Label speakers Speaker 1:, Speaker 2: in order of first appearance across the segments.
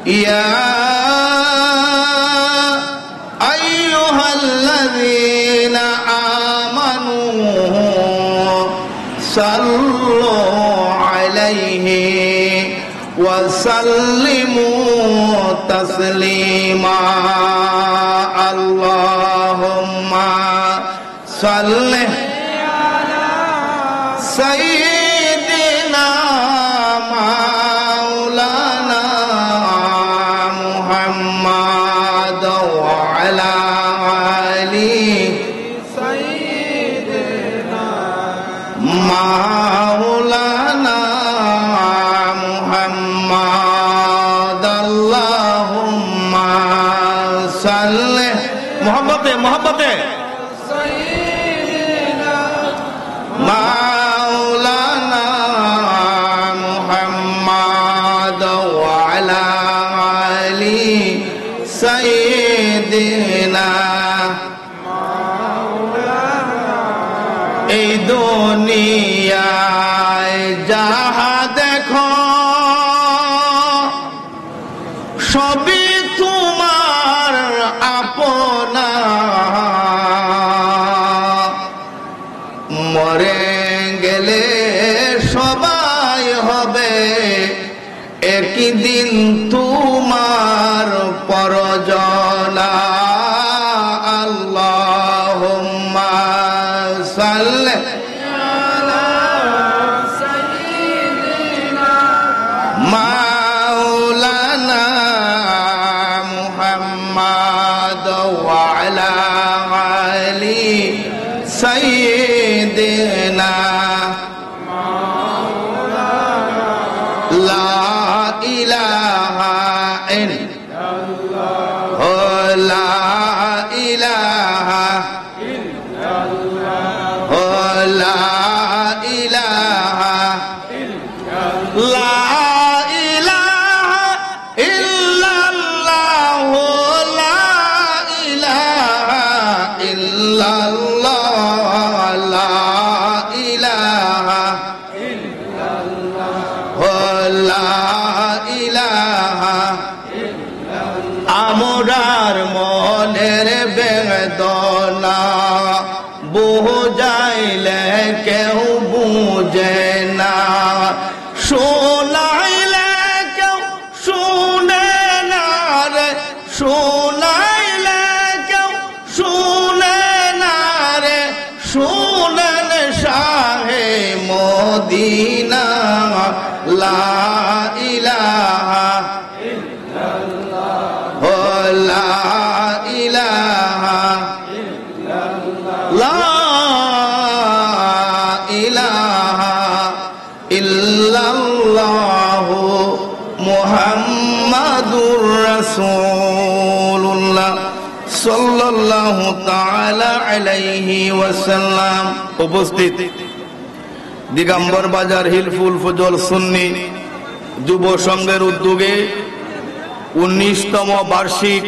Speaker 1: ইয়া আইয়ুহাল্লাযীনা আমানু সাল্লু আলাইহি ওয়া সাল্লিমু তাসলিমা আল্লাহুম্মা সাল্লি আলা সাইয়্যিদিনা মাওলানা মুহাম্মাদ ওয়া আলা আলি সাইয়্যিদিনা মাওলানা মুহাম্মাদ আল্লাহুম্মা সাল্লি মোহাম্মতে মাওলানা মুহাম্মাদ ওয়া আলা আলি সাইয়্যিদিনা মাওলানা। এই দুনিয়ায় যাহা দেখো সবই তোমার আপনা, মরে গেলে সবাই হবে একদিন তোমার পরজনা। আল্লাহুম্মা সাল্লি আলা সাইয়্যিদিনা মাওলানা মুহাম্মাদ ওয়া আলা আলি সাইয়্যিদিনা মাওলানা। লা ইলাহা ইল্লাল্লাহ লা ইলাহা ইল্লাল্লাহ লা ইলাহা ইল্লাল্লাহ আমরার মনের বেদনা বুঝাইলে কেউ বুঝে না, শোনাইলে কেউ শুনে না রে, শোনাইলে কেউ শুনে না রে, শুনেন শাহে মদিনা। লা ইলাহা ইল্লাল্লাহ লা ইলাহা ইল্লাল্লাহ লা ইলাহা ইল্লাল্লাহ মুহাম্মাদুর রাসূলুল্লাহ সাল্লাল্লাহু তাআলা আলাইহি ওয়াসাল্লাম। উপস্থিত দিগম্বর বাজার হিলফুল ফজল সুন্নি যুব সংঘের উদ্যোগে 19তম বার্ষিক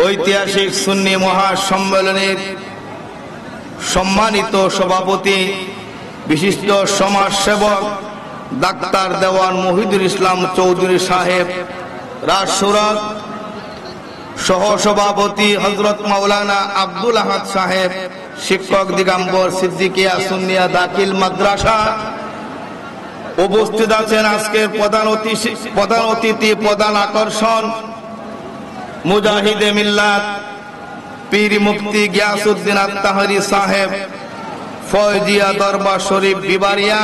Speaker 1: ঐতিহাসিক সুন্নি মহাসম্মেলনের সম্মানিত সভাপতি বিশিষ্ট সমাজসেবক ডাক্তার দেওয়ান মহিদুল ইসলাম চৌধুরী সাহেব রাজসুরত, সহসভাপতি হযরত মাওলানা আব্দুল আহাদ সাহেব, শিক্ষক দিগম্বর সিদ্দিকিয়া সুন্নিয়া দাখিল মাদ্রাসা। উপস্থিত আছেন আজকের প্রধান অতিথি প্রধান আকর্ষণ মুজাহিদে মিল্লাত পীর মুফতি গিয়াসউদ্দিন আত-তাহরি সাহেব, ফয়জিয়া দরবার শরীফ বিবারিয়া।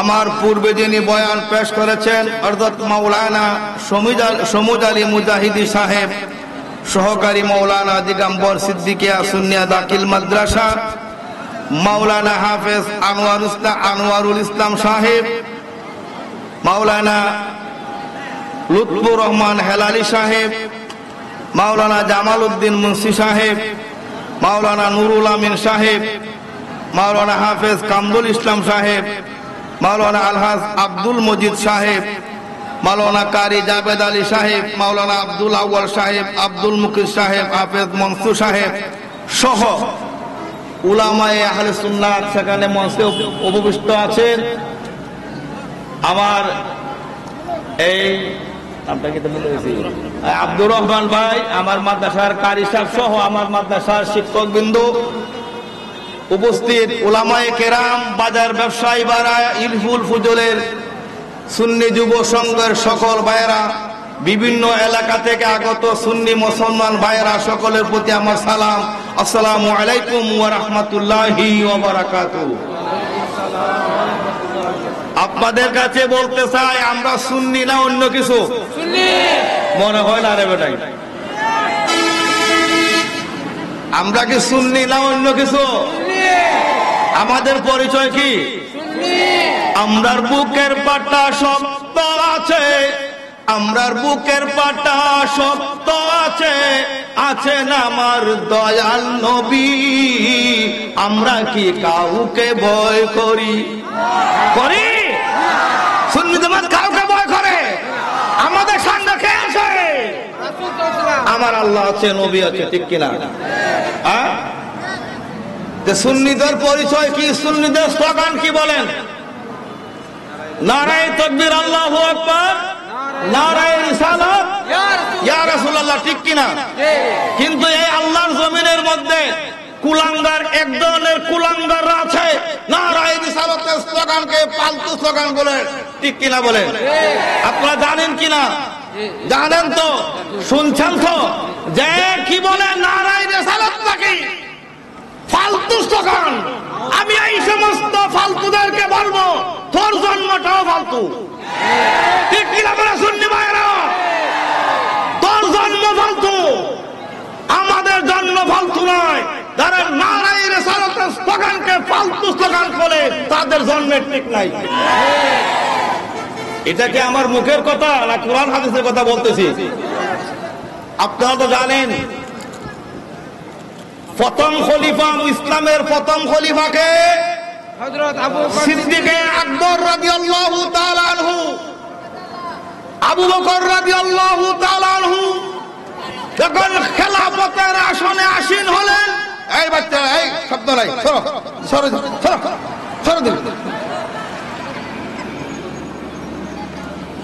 Speaker 1: আমার পূর্বে যিনি বয়ান পেশ করেছেন হযরত মাওলানা সমুজ আলী মুজাহিদি সাহেব, সহকারী মাওলানা দিগম্বর সিদ্দিকিয়া সুন্নিয়া দাখিল মাদ্রাসা, মাওলানা হাফেজ আনোয়ারুল ইসলাম সাহেব, মাওলানা লুৎফুর রহমান হেলালি সাহেব, মাওলানা জামাল উদ্দিন মুন্সি সাহেব, মাওলানা নুরুল আমিন সাহেব, মাওলানা হাফেজ কামরুল ইসলাম সাহেব, মাওলানা আলহাজ আব্দুল মজিদ সাহেব, মাওলানা কারি জাবেদ আলী সাহেব, মাওলানা আব্দুল আউয়াল সাহেব, আব্দুল মুকির সাহেব, হাফেজ মনসুর সাহেব সহ উলামায়ে আহলে সুন্নাত সেখানে মঞ্চে উপবিষ্ট আছেন। আমার এই আব্দুর রহমান ভাই, আমার মাদ্রাসার কারি সাহেব সহ আমার মাদ্রাসার শিক্ষক বিন্দু, উপস্থিত উলামায়ে কেরাম, বাজার ব্যবসায়ী বারা, ইলফুল ফুজলের সুন্নি যুব সংঘের সকল ভাইয়েরা, বিভিন্ন এলাকা থেকে আগত সুন্নি মুসলমান ভাইয়েরা, সকলের প্রতি আমার সালাম। আসসালামু আলাইকুম ওয়া রাহমাতুল্লাহি ওয়া বারাকাতুহু। আপনাদের কাছে বলতে চাই, আমরা সুন্নি না অন্য কিছু? মনে হয় না রে বেটাই, আমরা কি সুন্নি না অন্য কিছু? আমাদের পরিচয় কি? আমরার বুকের পাটা শক্ত আছে, আমরার বুকের পাটা শক্ত আছে, আছেন আমার দয়াল নবী। আমরা কি কাউকে ভয় করি? করি? সুন্নি জামাত কাউকে ভয় করে? আমাদের সঙ্গে কে আছে? আমার আল্লাহ আছে, নবী আছে, ঠিক কিনা? সুন্নিদের পরিচয় কি? সুন্নিদের স্লোগান কি বলেন? নারায়ে তাকবীর, আল্লাহু আকবার, নারায়ে রিসালাত, ইয়া রাসূলুল্লাহ, ঠিক কিনা? কিন্তু এই আল্লাহর জমিনের মধ্যে কুলাঙ্গার, এক ধরনের কুলাঙ্গার আছে, নারায়ে রিসালাতের স্লোগানকে পাল্টু স্লোগান বলে, ঠিক কিনা বলেন? আপনারা জানেন কিনা? জানেন তো, শুনছেন তো, যে কি বলে নারায়ে রিসালাত নাকি ফালতু স্লোগান। আমি এই সমস্ত ফালতুদেরকে বলবো, তোর জন্মটাও ফালতু, ঠিক কিনা বলে সুন্নি ভাইরা? তোর জন্ম ফালতু, আমাদের জন্ম ফালতু নয়। যারা নারায়ে রিসালাতের স্লোগানকে ফালতু স্লোগান বলে, তাদের জন্মের ঠিক নাই। এটা কি আমার মুখের কথা না কোরআন হাদিসের কথা বলতেছি? আপনারা তো জানেন, প্রথম খলিফা, ইসলামের প্রথম খলিফাকে হযরত সিদ্দিকে আকবর রাদিয়াল্লাহু তাআলা আনহু, আবু বকর রাদিয়াল্লাহু তাআলা আনহু যখন খেলাফতের আসনে আসীন হলেন, এই বাচ্চা, এই শব্দ নাই, সরো সরো সরো সরো দিন।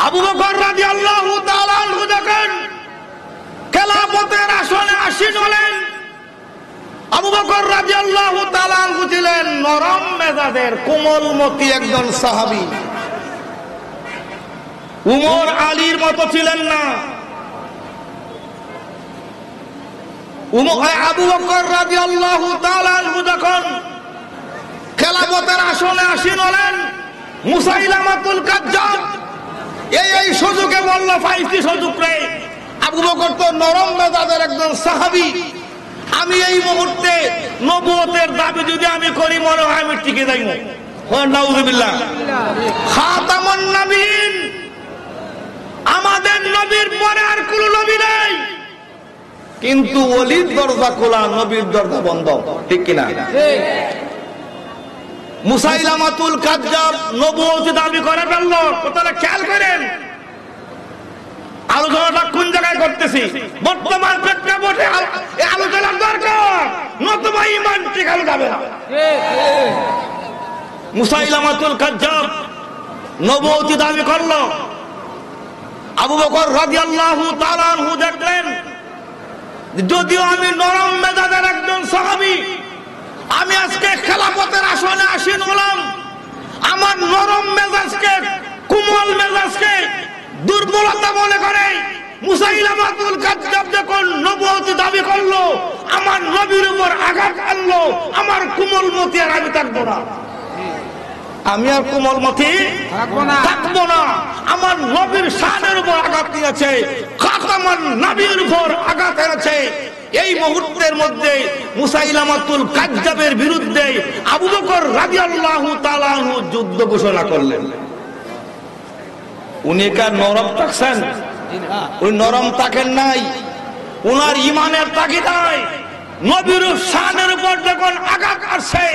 Speaker 1: আবু বকর রাদিয়াল্লাহু তাআলা আনহু যখন খেলাফতের আসনে আসীন হলেন, আবু বকর রাদিয়াল্লাহু তাআলা আনহু ছিলেন নরম মেজাজের, কোমলমতি একজন সাহাবী। উমর আলীর মতো ছিলেন না। আবু বকর রাদিয়াল্লাহু তাআলা আনহু যখন খেলাফতের আসনে আসীন হলেন, মুসাইলামাতুল কাজ্জাব এই সুযোগে বলল, পাইছি সুযোগ রে। আবু বকর তো নরম মেজাজের একজন সাহাবী, আমি এই মুহূর্তে নবুয়তের দাবি যদি আমি করি, মনে হয় আমি টিকে যাইব। নাউযুবিল্লাহ। খাতামুন নবীন, আমাদের নবীর পরে আর কোন নবী নাই, কিন্তু ওলির দরজা খোলা, নবীর দরজা বন্ধ, ঠিক কিনা? মুসাইলামাতুল কাজ্জাব নবুয়তের দাবি করে ফেলল। কথাটা খেয়াল করেন, আলোচনাটা কোন জায়গায় করতেছি? বর্তমান প্রেক্ষাপটে আলোচনার দরকার, নতুবা ঈমান টিকানো যাবে না। মুসাইলামাতুল কাজ্জাব নবুয়তি দাবি করলো। আবু বকর রাদিয়াল্লাহু তাআলা আনহু দেখলেন, যদিও আমি নরম মেজাজের একজন সাহাবী, আমি আজকে খেলাফতের আসনে আসীন হলাম, আমার নরম মেজাজকে, কোমল মেজাজকে দুর্বলতা মনে করে মুসাইলামাতুল কাজ্জাব যখন নবুয়ত দাবি করলো, আমার নবীর উপর আঘাত আনলো, আমার কোমলমতি আর আমি থাকবো না, আমি আর কোমলমতি থাকবো না। আমার নবীর শানের উপর আঘাত দিয়েছে, খাতামুন নবীর উপর আঘাত এনেছে। এই মুহূর্তের মধ্যে মুসাইলামাতুল কাজ্জাবের বিরুদ্ধে আবু বকর রাদিয়াল্লাহু তাআলা আনহু যুদ্ধ ঘোষণা করলেন। উনি কার নরম থাকছেন? উনি নরম থাকেন নাই, উনার ইমানের তাগিদায় নবীর শানের উপর যখন আঘাত আসছে,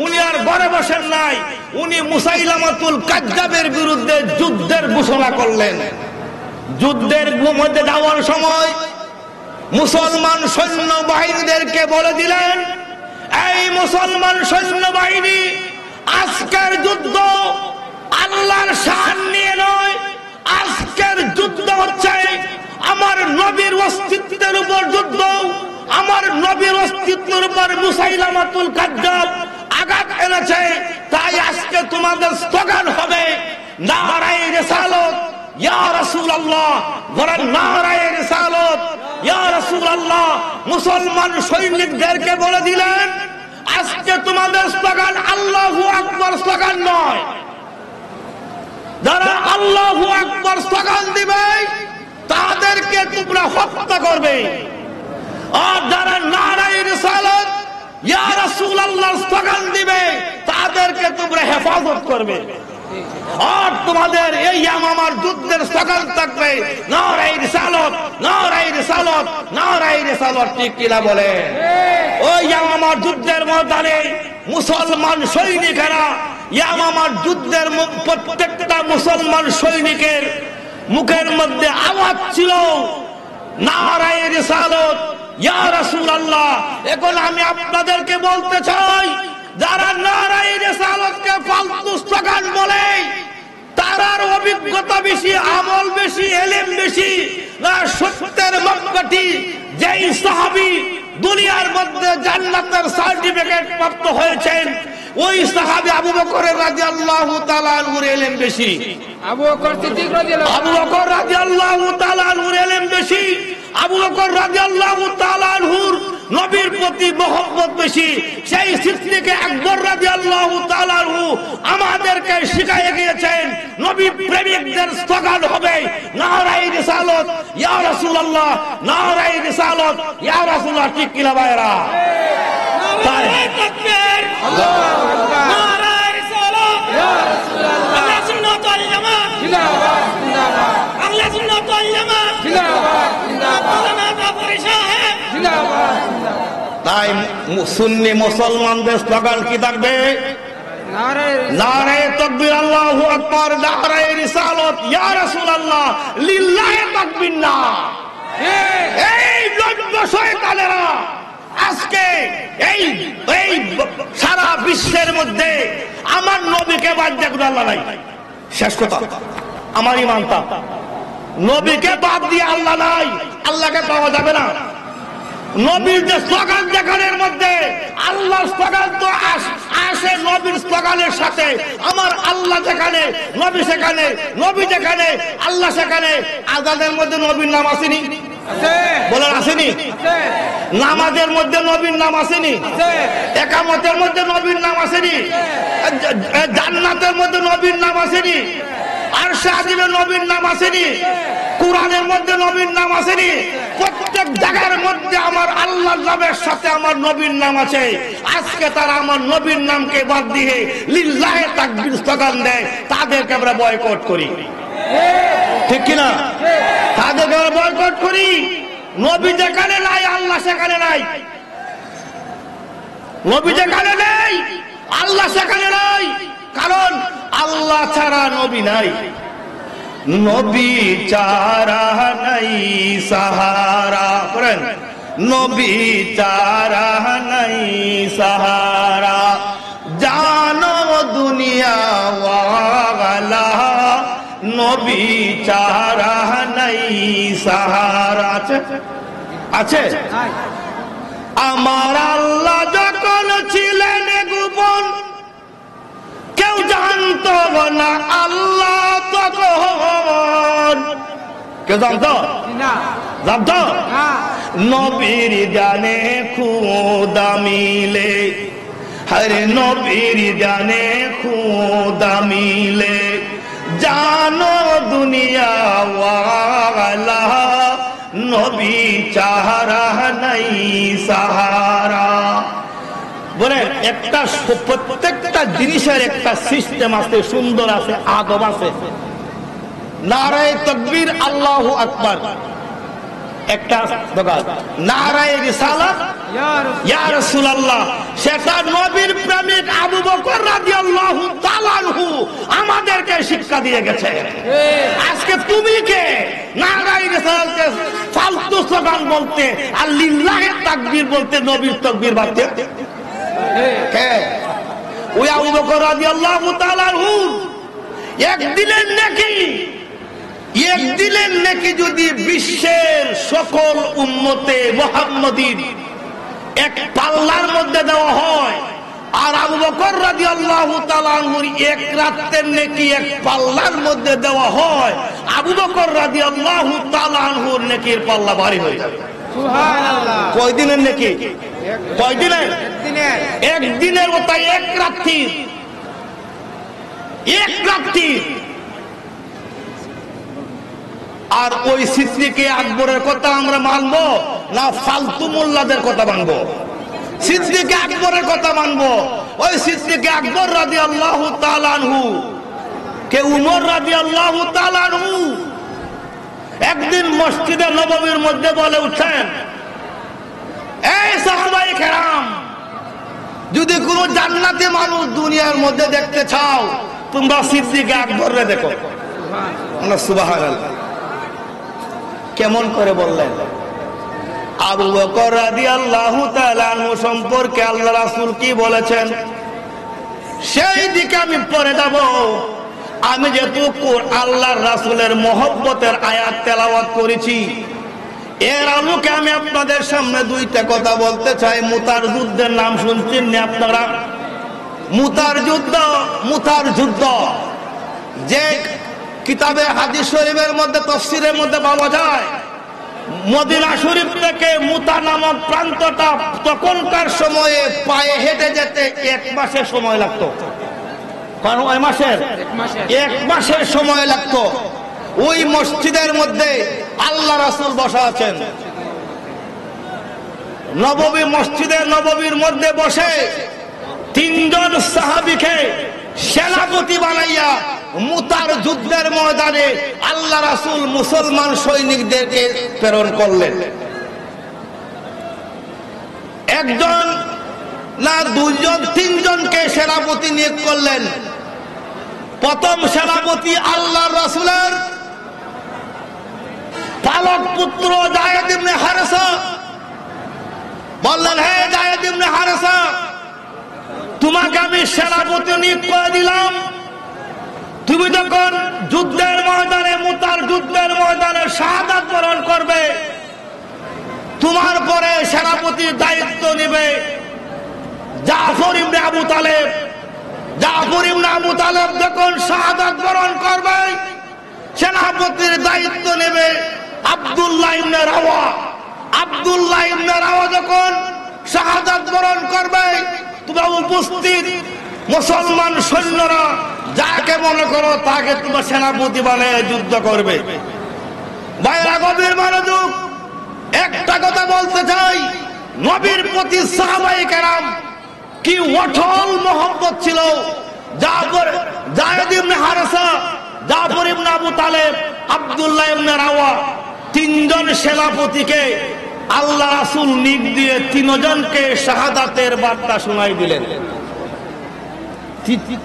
Speaker 1: উনি আর ঘরে বসেন নাই, উনি মুসাইলামাতুল কাজ্জাবের বিরুদ্ধে যুদ্ধের ঘোষণা করলেন। যুদ্ধের মধ্যে যাওয়ার সময় মুসলমান সৈন্য বাহিনীদেরকে বলে দিলেন, এই মুসলমান সৈন্য বাহিনী, আজকের যুদ্ধ আল্লাহর শান নিয়ে নয়, আজকের অস্তিত্বের উপর যুদ্ধ, আমার নবীর অস্তিত্বের উপর মুসাইলামাতুল কাজ্জাব আঘাত এনেছে। তাই আজকে তোমাদের স্লোগান হবে নারায়ে রিসালাত ইয়া রাসূলুল্লাহ, বলেন নারায়ে রিসালাত ইয়া রাসূলুল্লাহ। মুসলমান সৈনিকদেরকে বলে দিলেন আজকে তোমাদের স্লোগান আল্লাহু আকবার স্লোগান নয়। যারা আল্লাহু আকবার স্লোগান দিবে তাদেরকে তোমরা হত্যা করবে, আর যারা নারায়ে রিসালাত ইয়া রাসূলুল্লাহ স্লোগান দিবে তাদেরকে তোমরা হেফাজত করবে। আর তোমাদের এই ইয়ামামার যুদ্ধের স্লোগান থাকবে নারায়ে রিসালাত, নারায়ে রিসালাত, নারায়ে রিসালাত। ঠিক কিনা বলে? ওই ইয়ামামার যুদ্ধের ময়দানে মুসলমান সৈনিকেরা, ইয়ামামার যুদ্ধের প্রত্যেকটা মুসলমান সৈনিকের মুখের মধ্যে আওয়াজ ছিল নারায়ে রিসালাত ইয়া রাসূলুল্লাহ। এখন আমি আপনাদেরকে বলতে চাই, যারা নারায়ে রিসালাতকে ফালতু স্লোগান বলে তারার অভিজ্ঞতা বেশি, আমল বেশি, ইলম বেশি না সত্যের মাপকাঠি যেই সাহাবী দুনিয়ার মধ্যে জান্নাতের সার্টিফিকেট প্রাপ্ত হয়েছেন ওই সাহাবী আবু বকর রাদিয়াল্লাহু তাআলা আনহুর ইলম বেশি, আবু বকর সিদ্দিক রাদিয়াল্লাহু তাআলা আনহুর ইলম বেশি, আবু বকর রাদিয়াল্লাহু তাআলা আনহুর নবীর প্রতি মহব্বত বেশি। সেই সিদ্দিক আকবর রাদিয়াল্লাহু তাআলা আনহু আমাদেরকে শিখিয়ে গিয়েছেন নবী প্রেমিকদের স্লোগান হবে নারায়ে রিসালাত ইয়া রাসূলুল্লাহ, নারায়ে রিসালাত ইয়া রাসূলুল্লাহ। ঠিক কিনা ভাইরা? নারায়ে তাকবীর, আল্লাহু আকবার, নারায়ে রিসালাত ইয়া রাসূলুল্লাহ। আহলে সুন্নাত ওয়াল জামাত জিন্দাবাদ, জিন্দাবাদ। আহলে সুন্নাত ওয়াল জামাত জিন্দাবাদ, জিন্দাবাদ। জাফরি সাহেব জিন্দাবাদ, জিন্দাবাদ। তাই সুন্নি মুসলমানদের স্লোগান কি থাকবে? নারায়ে তাকবীর, আল্লাহু আকবার, নারায়ে রিসালাত ইয়া রাসূলুল্লাহ, লিল্লাহি তাকবীর না। এই নব্য শয়তানেরা আজকে এই সারা বিশ্বের মধ্যে আমার নবীকে বাদ দিয়ে কোনো আল্লাহ নাই। শেষ কথা, আমার ইমানটা নবীকে বাদ দিয়ে আল্লাহ নাই, আল্লাহকে পাওয়া যাবে না। নবীর যে স্লোগান দেখানোর মধ্যে আল্লাহর স্লোগান তো আসে নবীর স্লোগানের সাথে। আমার আল্লাহ যেখানে, নবী সেখানে, নবী যেখানে, আল্লাহ সেখানে। আযানের মধ্যে নবীর নাম আসেনি? বলেন আসেনি? নামাজের মধ্যে নবীর নাম আসেনি? একামতের মধ্যে নবীর নাম আসেনি? জান্নাতের মধ্যে নবীর নাম আসেনি? আরশে আজিমে নবীর নাম আসেনি? কোরআনের মধ্যে নবীর নাম আসেনি? প্রত্যেক জায়গার মধ্যে আমার আল্লাহর নামের সাথে আমার নবীর নাম আছে। আজকে তারা আমার নবীর নামকে বাদ দিয়ে লিল্লাহি তাকবীর স্লোগান দেয়, তাদেরকে আমরা বয়কট করি। ঠিক কিনা? তাদেরকে আমরা বয়কট করি। নবী যেখানে নাই আল্লাহ সেখানে নাই, নবী যেখানে নেই আল্লাহ সেখানে নাই। কারণ আল্লাহ ছাড়া নবী নাই, নবী ছাড়া নাই সাহারা। করেন নবী ছাড়া নাই সাহারা, জানো দুনিয়া ওয়ালা, নবী ছাড়া নাই সাহারা। আছে আছে। আমার আল্লাহ যখন ছিলেন গোপন কেউ জানতো না আল্লাহ তখন। কেউ জানতো? জানতো? নবীর জানে খুদা মিলে, হরে নবীর জানে খুদা মিলে, জানো দুনিয়া ওয়ালা, নবী চাহারা নাই সাহারা। বলেন একটা প্রত্যেকটা জিনিসের একটা সিস্টেম আছে, সুন্দর আছে, আদব আছে। নারায়ে তাকবীর, আল্লাহু আকবার একটা দোকান, নারায়ে রিসালাত ইয়া রাসূলুল্লাহ সেটা নবীর প্রেমিক আবু বকর রাদিয়াল্লাহু তাআলা আনহু আমাদেরকে শিক্ষা দিয়ে গেছে। আজকে তুমি কে নারায়ে রিসালাতকে ফালতু স্লোগান বলতে আর লিল্লাহি তাকবীর বলতে নবীর তাকবীর বাদতে? কে? ওই আবু বকর রাদিয়াল্লাহু তাআলা আনহু একদিনের নেকি একদিনের নেকি যদি বিশ্বের সকল উম্মতে মুহাম্মাদীর এক পাল্লার মধ্যে দেওয়া হয়, আর আবু বকর রাদিয়াল্লাহু তাআলা আনহুর এক রাতের নেকি এক পাল্লার মধ্যে দেওয়া হয়, আবু বকর রাদিয়াল্লাহু তাআলা আনহুর নেকির পাল্লা ভারী হয়ে যাবে। সুবহানাল্লাহ। কয় দিনের নেকি? কয় দিনের? একদিনের মতো এক রাত্রি, এক রাত্রি। আর ওই সিদ্দিকে আকবরের কথা আমরা মানবো না ফালতু মোল্লাদের কথা মানবো? সিদ্দিকে আকবরের কথা মানবো। ওই সিদ্দিকে আকবর রাদিয়াল্লাহু তাআলা আনহু কে উমর রাদিয়াল্লাহু তাআলা আনহু একদিন মসজিদে নববীর মধ্যে বলে উঠেন, এই সাহাবায়ে কেরাম, যদি কোন জান্নাতি মানুষ দুনিয়ার মধ্যে দেখতে চাও তোমরা সিদ্দিকে আকবররে দেখো। সুবহানাল্লাহ। কেমন করে বললেন? আবু বকর রাদিয়াল্লাহু তাআলা আনহু সম্পর্কে আল্লাহ রাসূল কি বলেছেন সেই দিকে আমি পড়ে যাব। আমি যেহেতু আল্লাহর রাসূলের মহব্বতের আয়াত তেলাওয়াত করেছি, এর আলোকে আমি আপনাদের সামনে দুইটা কথা বলতে চাই। মুতার যুদ্ধের নাম শুনছেন না আপনারা? মুতার যুদ্ধ, মুতার যুদ্ধ যে কিতাবে হাদিস শরীফের মধ্যে তাফসীরের মধ্যে পাওয়া যায়, মদিনা শরীফ থেকে মুতা নামক প্রান্তটা তখনকার সময়ে পায়ে হেঁটে যেতে 1 মাসের সময় লাগতো। কারণ ওই মাসের 1 মাসের সময় লাগতো। ওই মসজিদের মধ্যে আল্লাহ রাসূল বসা আছেন, নববী মসজিদের নববীর মধ্যে বসে 3 জন সাহাবীকে সেনাপতি বানাইয়া মুতার যুদ্ধের ময়দানে আল্লাহ রাসূল মুসলমান সৈনিকদেরকে প্রেরণ করলেন। একজন না দুইজন, 3 জনকে সেনাপতি নিয়োগ করলেন। প্রথম সেনাপতি আল্লাহ রাসূলের পালক পুত্র যায়েদ ইবনে হারেসা। বললেন, হে যায়েদ ইবনে হারেসা, তোমাকে আমি সেনাপতি নিয়োগ করে দিলাম। তুমি যখন যুদ্ধের ময়দানে, মুতার যুদ্ধের ময়দানে শাহাদাত বরণ করবে, তোমার পরে সেনাপতির দায়িত্ব নেবে জাফর ইবনে আবু তালেব। জাফর ইবনে আবু তালেব যখন শাহাদাত বরণ করবে, সেনাপতির দায়িত্ব নেবে আব্দুল্লাহ ইবনে রাওয়া। আব্দুল্লাহ ইবনে রাওয়া যখন শাহাদাত বরণ করবে, তোমরা উপস্থিত মুসলমান সৈন্যরা যাকে মনে করো তাকে তোমার সেনাপতি বানিয়ে যুদ্ধ করবে। ভাইরা গভীর মনোযোগ, একটা কথা বলতে চাই, নবীর প্রতি সাহাবায়ে কেরাম কি অটল মহব্বত ছিল। যায়েদ ইবনে হারেসা, জাফর ইবনে আবু তালেব, আব্দুল্লাহ ইবনে রাওয়া, 3 জন সেনাপতিকে আল্লাহ রাসূল নিয়োগ দিয়ে 3 জনকে শাহাদাতের বার্তা শোনাই দিলেন।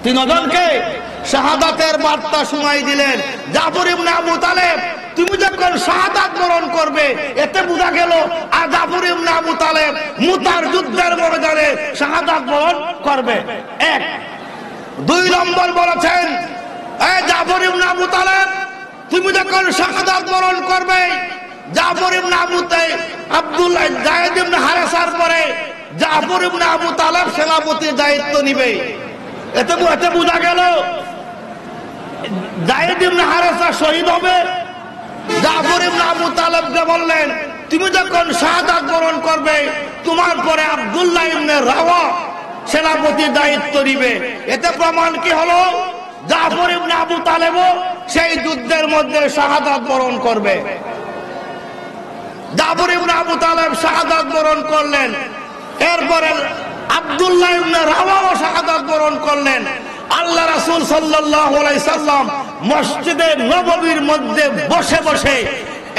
Speaker 1: 3 জনকে শাহাদাতের বার্তা শোনাই দিলেন। জাফর ইবনে আবু তালেব, তুমি যখন শাহাদাত বরণ করবে, এতে বোঝা গেল আর জাফর ইবনে আবু তালেব মুতার যুদ্ধের ময়দানে শাহাদাত বরণ করবে। 1 2 নম্বর বলেছেন, এই জাফর ইবনে আবু তালেব, তুমি যখন শাহাদাত বরণ করবে, জাফর ইবনে আবু তালেব, আব্দুল্লাহ, যায়েদ ইবনে হারেসার পরে জাফর ইবনে আবু তালেব সেনাপতির দায়িত্ব নিবে। এতে বোঝা গেল যায়েদ ইবনে হারেসা শহীদ হবে। জাফর ইবনে আবু তালেবকে বললেন, তুমি যখন শাহাদাত বরণ করবে, তোমার পরে আব্দুল্লাহ ইবনে রাওয়া সেনাপতির দায়িত্ব নিবে। এতে প্রমাণ কি হলো? জাফর ইবনে আবু তালেবও সেই যুদ্ধের মধ্যে শাহাদাত বরণ করবে। জাফর ইবনে আবু তালেব শাহাদাত বরণ করলেন। এরপরে আব্দুল্লাহ ইবনে রাওয়াও শাহাদাত বরণ করলেন। আল্লাহ রাসূল সাল্লাল্লাহু আলাইহি সাল্লাম মসজিদে নববীর মধ্যে বসে বসে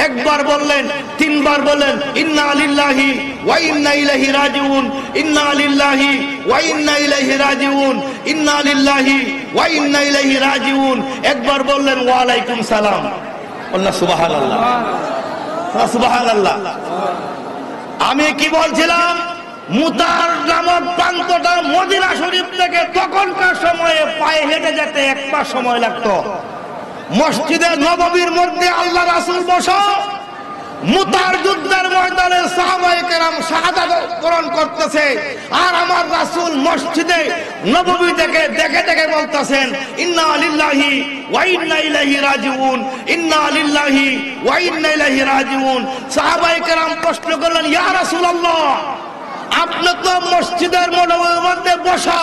Speaker 1: একবার বললেন, 3 বার বললেন, ইন্না লিল্লাহি ওয়া ইন্না ইলাইহি রাজিউন, ইন্না লিল্লাহি ওয়া ইন্না ইলাইহি রাজিউন, ইন্না লিল্লাহি ওয়া ইন্না ইলাইহি রাজিউন। একবার বললেন ওয়া আলাইকুম সালাম। আল্লাহ সুবহানাল্লাহ, সুবহানাল্লাহ। আমি কি বলছিলাম? মুতার নামক প্রান্তটা মদিনা শরীফ থেকে তখনকার সময়ে পায়ে হেঁটে যেতে 1 মাস সময় লাগতো। মসজিদে নববীর মধ্যে আল্লাহ রাসূল বসা মুতার যুদ্ধের ময়দানে সাহাবায়ে কেরাম শাহাদাত বরণ করতেছে, আর আমার রাসূল মসজিদে নববী থেকে দেখে দেখে বলতেছেন ইন্না লিল্লাহি ওয়া ইন্না ইলাইহি রাজিউন, ইন্না লিল্লাহি ওয়া ইন্না ইলাইহি রাজিউন। সাহাবায়ে কেরাম প্রশ্ন করলেন, ইয়া রাসূলুল্লাহ, আপনি তো মসজিদের নববীর মধ্যে বসা,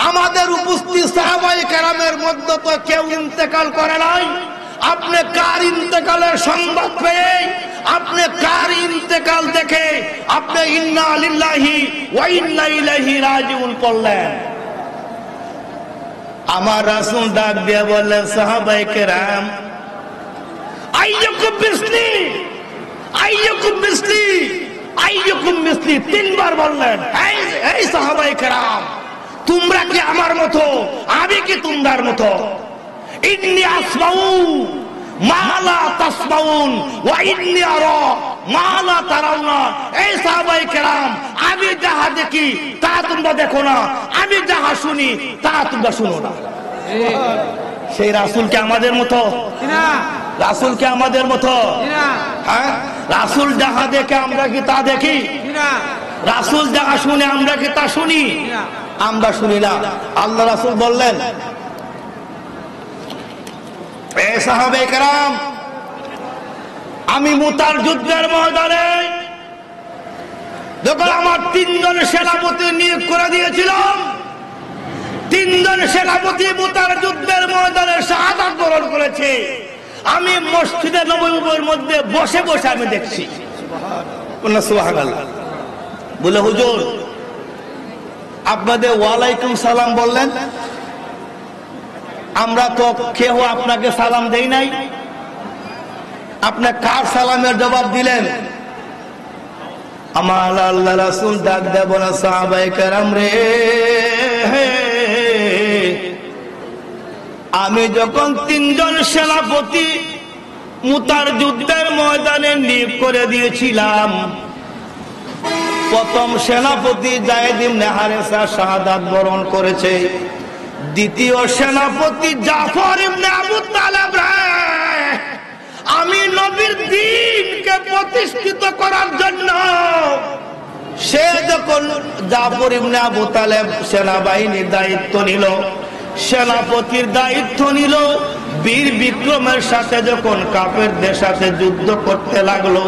Speaker 1: আমাদের উপস্থিত সাহাবায়ে কেরামের মধ্যে তো কেউ ইন্তেকাল করে নাই, আপনি কার ইন্তেকালের সংবাদ পেয়ে, আপনি কার ইন্তেকাল দেখে আপনি ইন্না লিল্লাহি ওয়া ইন্না ইলাইহি রাজিউন পড়লেন? আমার রাসূল ডাক দিয়ে বললেন, সাহাবায়ে কেরাম, আইয়ুকুম মিসলি, আইয়ুকুম মিসলি, আইয়ুকুম মিসলি, তিনবার বললেন। এই সাহাবায়ে কেরাম, তোমরা কি আমার মতো, আমি কি তোমরার মতো? ইন্নী আসমাউ মা লা তাসমাউন ওয়া ইন্নী আরা মা লা তারাউনা। এই সাহাবায়ে কেরাম, আমি যাহা দেখি তা তোমরা দেখো না, আমি যাহা শুনি তা তোমরা শুনো না। সেই রাসূল কি আমাদের মতো? রাসূল কি আমাদের মতো? হ্যাঁ, রাসূল যাহা দেখে আমরা কি তা দেখি? রাসূল যাহা শুনে আমরা কি তা শুনি? আমরা শুনি না। আল্লাহ রাসূল বললেন, এ সাহাবায়ে কেরাম, আমি মুতার যুদ্ধের ময়দানে যখন আমার তিনজন সেনাপতি নিয়োগ করে দিয়েছিলাম, তিনজন সেনাপতি মুতার যুদ্ধের ময়দানে শাহাদাত বরণ করেছে, আমি মসজিদে নববীর মধ্যে বসে বসে আমি দেখছি। সুবহানাল্লাহ। বলে, হুজুর, আপনাদের ওয়ালাইকুম সালাম বললেন, আমরা তো কেউ আপনাকে সালাম দেই নাই, আপনি কার সালামের জবাব দিলেন? আমার আল্লাহ রাসূল ডাক দেব না, সাহাবায়ে কেরাম রে, আমি যখন তিনজন সেনাপতি মুতার যুদ্ধের ময়দানে নিয়োগ করে দিয়েছিলাম, প্রথম সেনাপতি যায়েদ ইবনে হারেসা শাহাদাত বরণ করেছে, দ্বিতীয় সেনাপতি জাফর ইবনে আবু তালেব আমি নবীর দ্বীনকে প্রতিষ্ঠিত করার জন্য, সে যখন জাফর ইবনে আবু তালেব সেনাবাহিনীর দায়িত্ব নিল, সেনাপতির দায়িত্ব নিল, বীর বিক্রমের সাথে যখন কাফেরদের সাথে যুদ্ধ করতে লাগলো,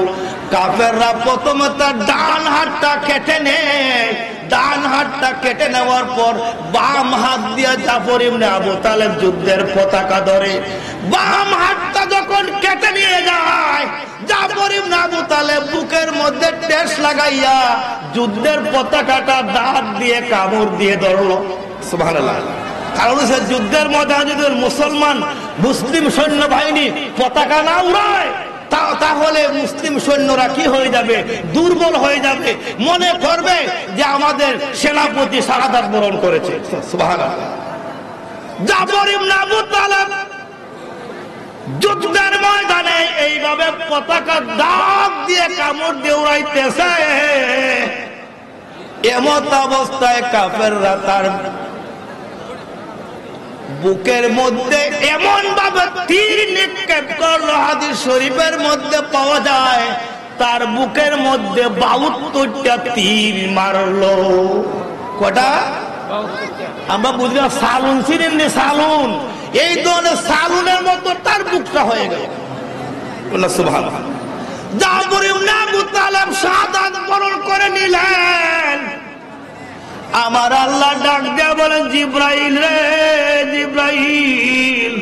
Speaker 1: কাফেররা প্রথমে তার ডান হাতটা কেটে নেয়, ডান হাতটা কেটে নেওয়ার পর বাম হাত দিয়ে জাফর ইবনে আবু তালেব যুদ্ধের পতাকা ধরে, বাম হাতটা যখন কেটে নিয়ে যায়, জাফর ইবনে আবু তালেব বুকের মধ্যে ঠেস লাগাইয়া যুদ্ধের পতাকাটা দাঁত দিয়ে কামড় দিয়ে ধরলো। সুবহানাল্লাহ। কারণ সে যুদ্ধের মধ্যে যদি মুসলমান মুসলিম সৈন্যবাহিনী পতাকা না উড়ায়, তাহলে মুসলিম সৈন্যরা কি হয়ে যাবে? দুর্বল হয়ে যাবে, মনে করবে যে আমাদের সেনাপতি শাহাদাত বরণ করেছে। সুবহানাল্লাহ। জাফর ইবনে আবু তালেব যুদ্ধের ময়দানে এইভাবে পতাকা দাগ দিয়ে কামড় দিয়ে উড়াইতেছে, এমত অবস্থায় কাফেররা তার বুকের মধ্যে এমন ভাবে তীর নিক্ষেপ করলো, হাদিস শরীফের মধ্যে পাওয়া যায় তার বুকের মধ্যে 72টা তীর মারলো। কটা? আমরা বুঝলাম সালুন ছিলেন, সালুন, এই ধরনের সালুনের মতো তার বুকটা হয়ে গেল। সুবহানাল্লাহ। জাফর ইবনে আবু তালেব শাহাদাত বরণ করে নিলেন। আমার আল্লাহ ডাক দেয়া বলেন, জিব্রাইল রে, জিব্রাইল,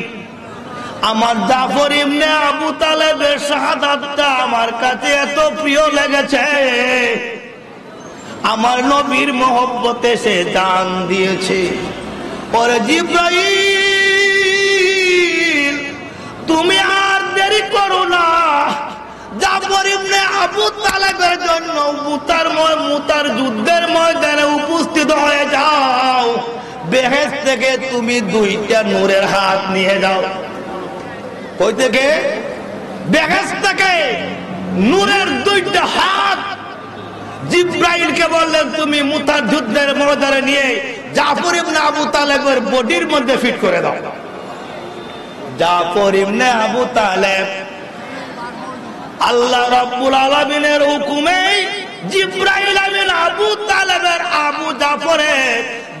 Speaker 1: আমার জাফর ইবনে আবু তালেবের শাহাদাতটা আমার কাছে এত প্রিয় লেগেছে, আমার নবীর মহব্বতে সে জান দিয়েছে। পরে জিব্রাইল, তুমি আর দেরি করো না, জাফর ইবনে আবু তালেবের জন্য মুতার যুদ্ধের ময়দানে উপস্থিত হয়ে যাও, বেহেশত থেকে তুমি 2টা নূরের হাত নিয়ে যাও। কই থেকে? বেহেশত থেকে নূরের 2টা হাত জিব্রাইলকে বললেন, তুমি মুতার যুদ্ধের ময়দানে নিয়ে জাফর ইবনে আবু তালেবের বডির মধ্যে ফিট করে দাও। জাফর ইবনে আবু তালেব আল্লাহ রাব্বুল আলামিনের হুকুমে জিবরাইল আমিন আবু তালেবের আবু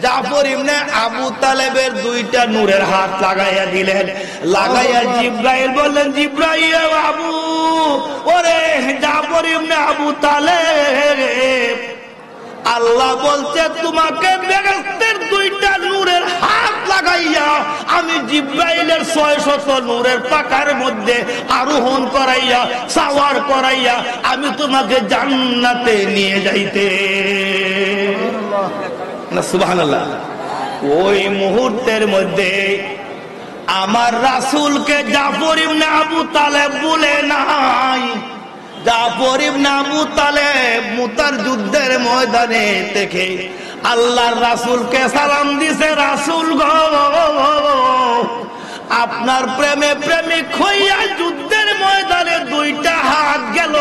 Speaker 1: জাফর ইবনে আবু তালেবের দুইটা নূরের হাত লাগাইয়া দিলেন। লাগাইয়া জিবরাইল বললেন, জিবরাইল আবু, ওরে জাফর ইবনে আবু তালেব, আল্লাহ বলছে তোমাকে বেহেশতের দুইটা নূরের হাত লাগাইয়া আমি জিবরাইলের 600 নূরের পাকার মধ্যে আরোহণ করাইয়া সাওয়ার করাইয়া আমি তোমাকে জান্নাতে নিয়ে যাইতে। না সুবহানাল্লাহ। ওই মুহূর্তের মধ্যে আমার রাসূলকে জাফর ইবনে আবু তালেব বলে নাই। জাফর ইবনে আবু তালেব মুতার যুদ্ধের ময়দানে থেকে আল্লাহর রাসূলকে সালাম দিছে, রাসূল গো, আপনার প্রেমে প্রেমিক হইয়া যুদ্ধের ময়দানে দুইটা হাত গেল।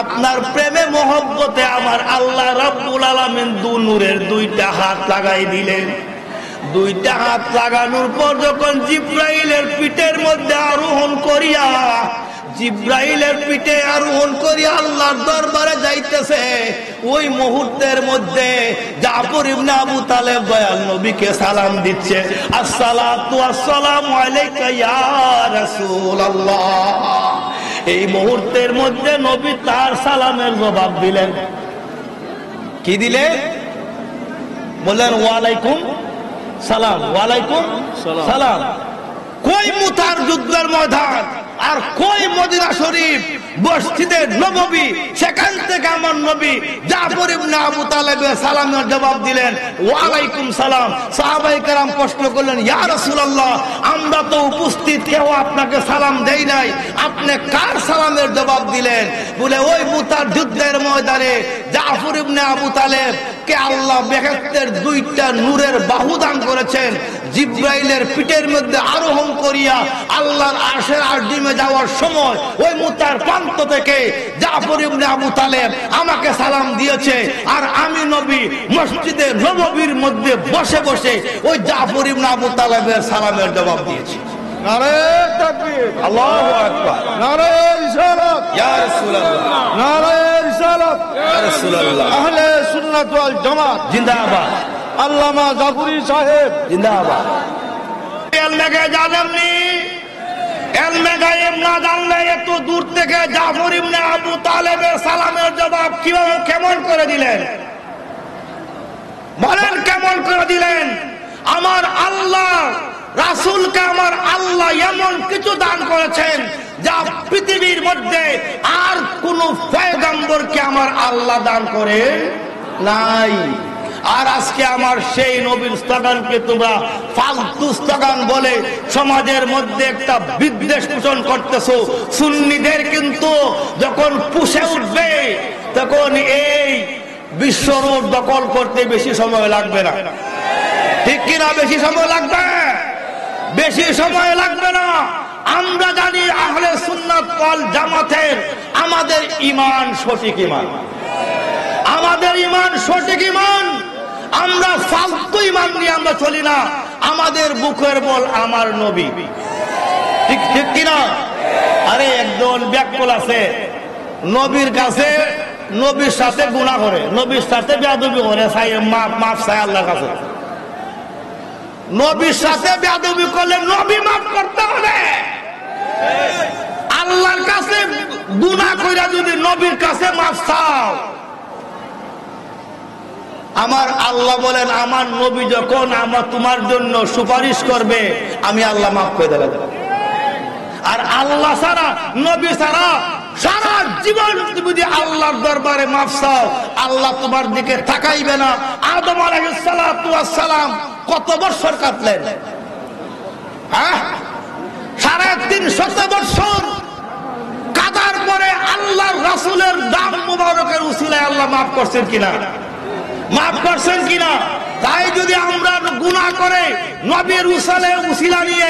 Speaker 1: আপনার প্রেমে মহব্বতে আমার আল্লাহ রাব্বুল আলামিন নূরের দুইটা হাত লাগাই দিলেন। দুইটা হাত লাগানোর পর যখন জিবরাইলের পিঠের মধ্যে আরোহণ করিয়া আল্লাহর দরবারে যাইতেছে, ওই মুহূর্তের মধ্যে জাফর ইবনে আবু তালেব দয়াল নবীকে সালাম দিচ্ছে, আসসালাতু আসসালামু আলাইকা ইয়া রাসূলুল্লাহ। এই মুহূর্তের মধ্যে নবী তার সালামের জবাব দিলেন। কি দিলেন? বললেন ওয়ালাইকুম সালাম, ওয়ালাইকুম সালাম। কই মুতার যুদ্ধের ময়দান আর কই মদিনা শরীফ মসজিদে নববী, সেখান থেকে আমার নবী জাফর ইবনে আবু তালেবের সালামের জবাব দিলেন ওয়ালাইকুম সালাম। সাহাবায়ে কেরাম প্রশ্ন করলেন, ইয়া রাসূলুল্লাহ, আমরা তো উপস্থিত, কেউ আপনাকে সালাম দেই নাই, আপনি কার সালামের জবাব দিলেন? বলে ওই মুতার যুদ্ধের ময়দানে জাফর ইবনে আবু তালেব কে আল্লাহ বেহেশতের দুইটা নূরের বাহু দান করেছেন। জিবরাইলের পিঠের মধ্যে আরোহণ করিয়া আল্লাহর আরশের আরডিমে যাওয়ার সময় ওই মুতার প্রান্ত থেকে জাফর ইবনে আবু তালেব আমাকে সালাম দিয়েছে, আর আমি নবী মসজিদে নববীর মধ্যে বসে বসে ওই জাফর ইবনে আবু তালেবের সালামের জবাব দিয়েছি।
Speaker 2: নারে তাকবীর,
Speaker 1: আল্লাহু আকবার,
Speaker 2: নারে রিসালাত,
Speaker 1: ইয়া রাসূলুল্লাহ,
Speaker 2: নারে রিসালাত,
Speaker 1: ইয়া রাসূলুল্লাহ,
Speaker 2: আহলে সুন্নাত ওয়াল জামাত
Speaker 1: জিন্দাবাদ,
Speaker 2: আল্লামা জাফরি সাহেব
Speaker 1: জিন্দাবাদ। এলমে গায়েব জানেননি, এলমে গায়েব না জানলে এত দূর থেকে জাফর ইবনে আবু তালেবের সালামের জবাব কিভাবে কেমন করে দিলেন? বলেন কেমন করে দিলেন? আমার আল্লাহ রাসূলকে আমার আল্লাহ এমন কিছু দান করেছেন যা পৃথিবীর মধ্যে আর কোন পয়গম্বরকে আমার আল্লাহ দান করে নাই। আর আজকে আমার সেই নবীর স্লোগানকে তোমরা ফালতু স্লোগান বলে সমাজের মধ্যে একটা বিদ্বেষ পোষণ করতেছো। সুন্নিদের কিন্তু যখন পুষে উঠবে তখন এই বিশ্ব রোড দখল করতে বেশি সময় লাগবে না, ঠিক কিনা? বেশি সময় লাগবে, বেশি সময় লাগবে না। আমরা জানি আহলে সুন্নাত ওয়াল জামাতের আমাদের ঈমান সঠিক ঈমান, আমাদের ঈমান সঠিক ঈমান। আমরা ফালতু ঈমান নিয়ে আমরা চলি না। আমাদের বুকের বল আমার নবী, ঠিক ঠিক কিনা? আরে একজন ব্যাকল আছে, নবীর কাছে নবীর সাথে গুনাহ করে, নবীর সাথে বেয়াদবি করে, চাই মাফ চাই আল্লাহর কাছে। নবীর সাথে বেয়াদবি করলে নবী মাফ করতে হবে। আল্লাহর কাছে গুনাহ কইরা যদি নবীর কাছে মাফ চাও, আমার আল্লাহ বলেন আমার নবী যখন আমার তোমার জন্য সুপারিশ করবে আমি আল্লাহ মাফ করে দেব। আর আল্লাহ ছাড়া, নবী ছাড়া সারা জীবন যদি আল্লাহর দরবারে মাফ চাও, আল্লাহ তোমার দিকে তাকাইবে না। আদম আলাইহিস সালাতু ওয়াস সালাম কত বছর কাটলেন? হ্যাঁ, 350 বছর কাটার পরে আল্লাহর রাসূলের দাম মুবারকের উসিলায় আল্লাহ মাফ করছেন কিনা? মাফ করছেন কিনা? তাই যদি আমরা গুনাহ করে নবীর উসিলা নিয়ে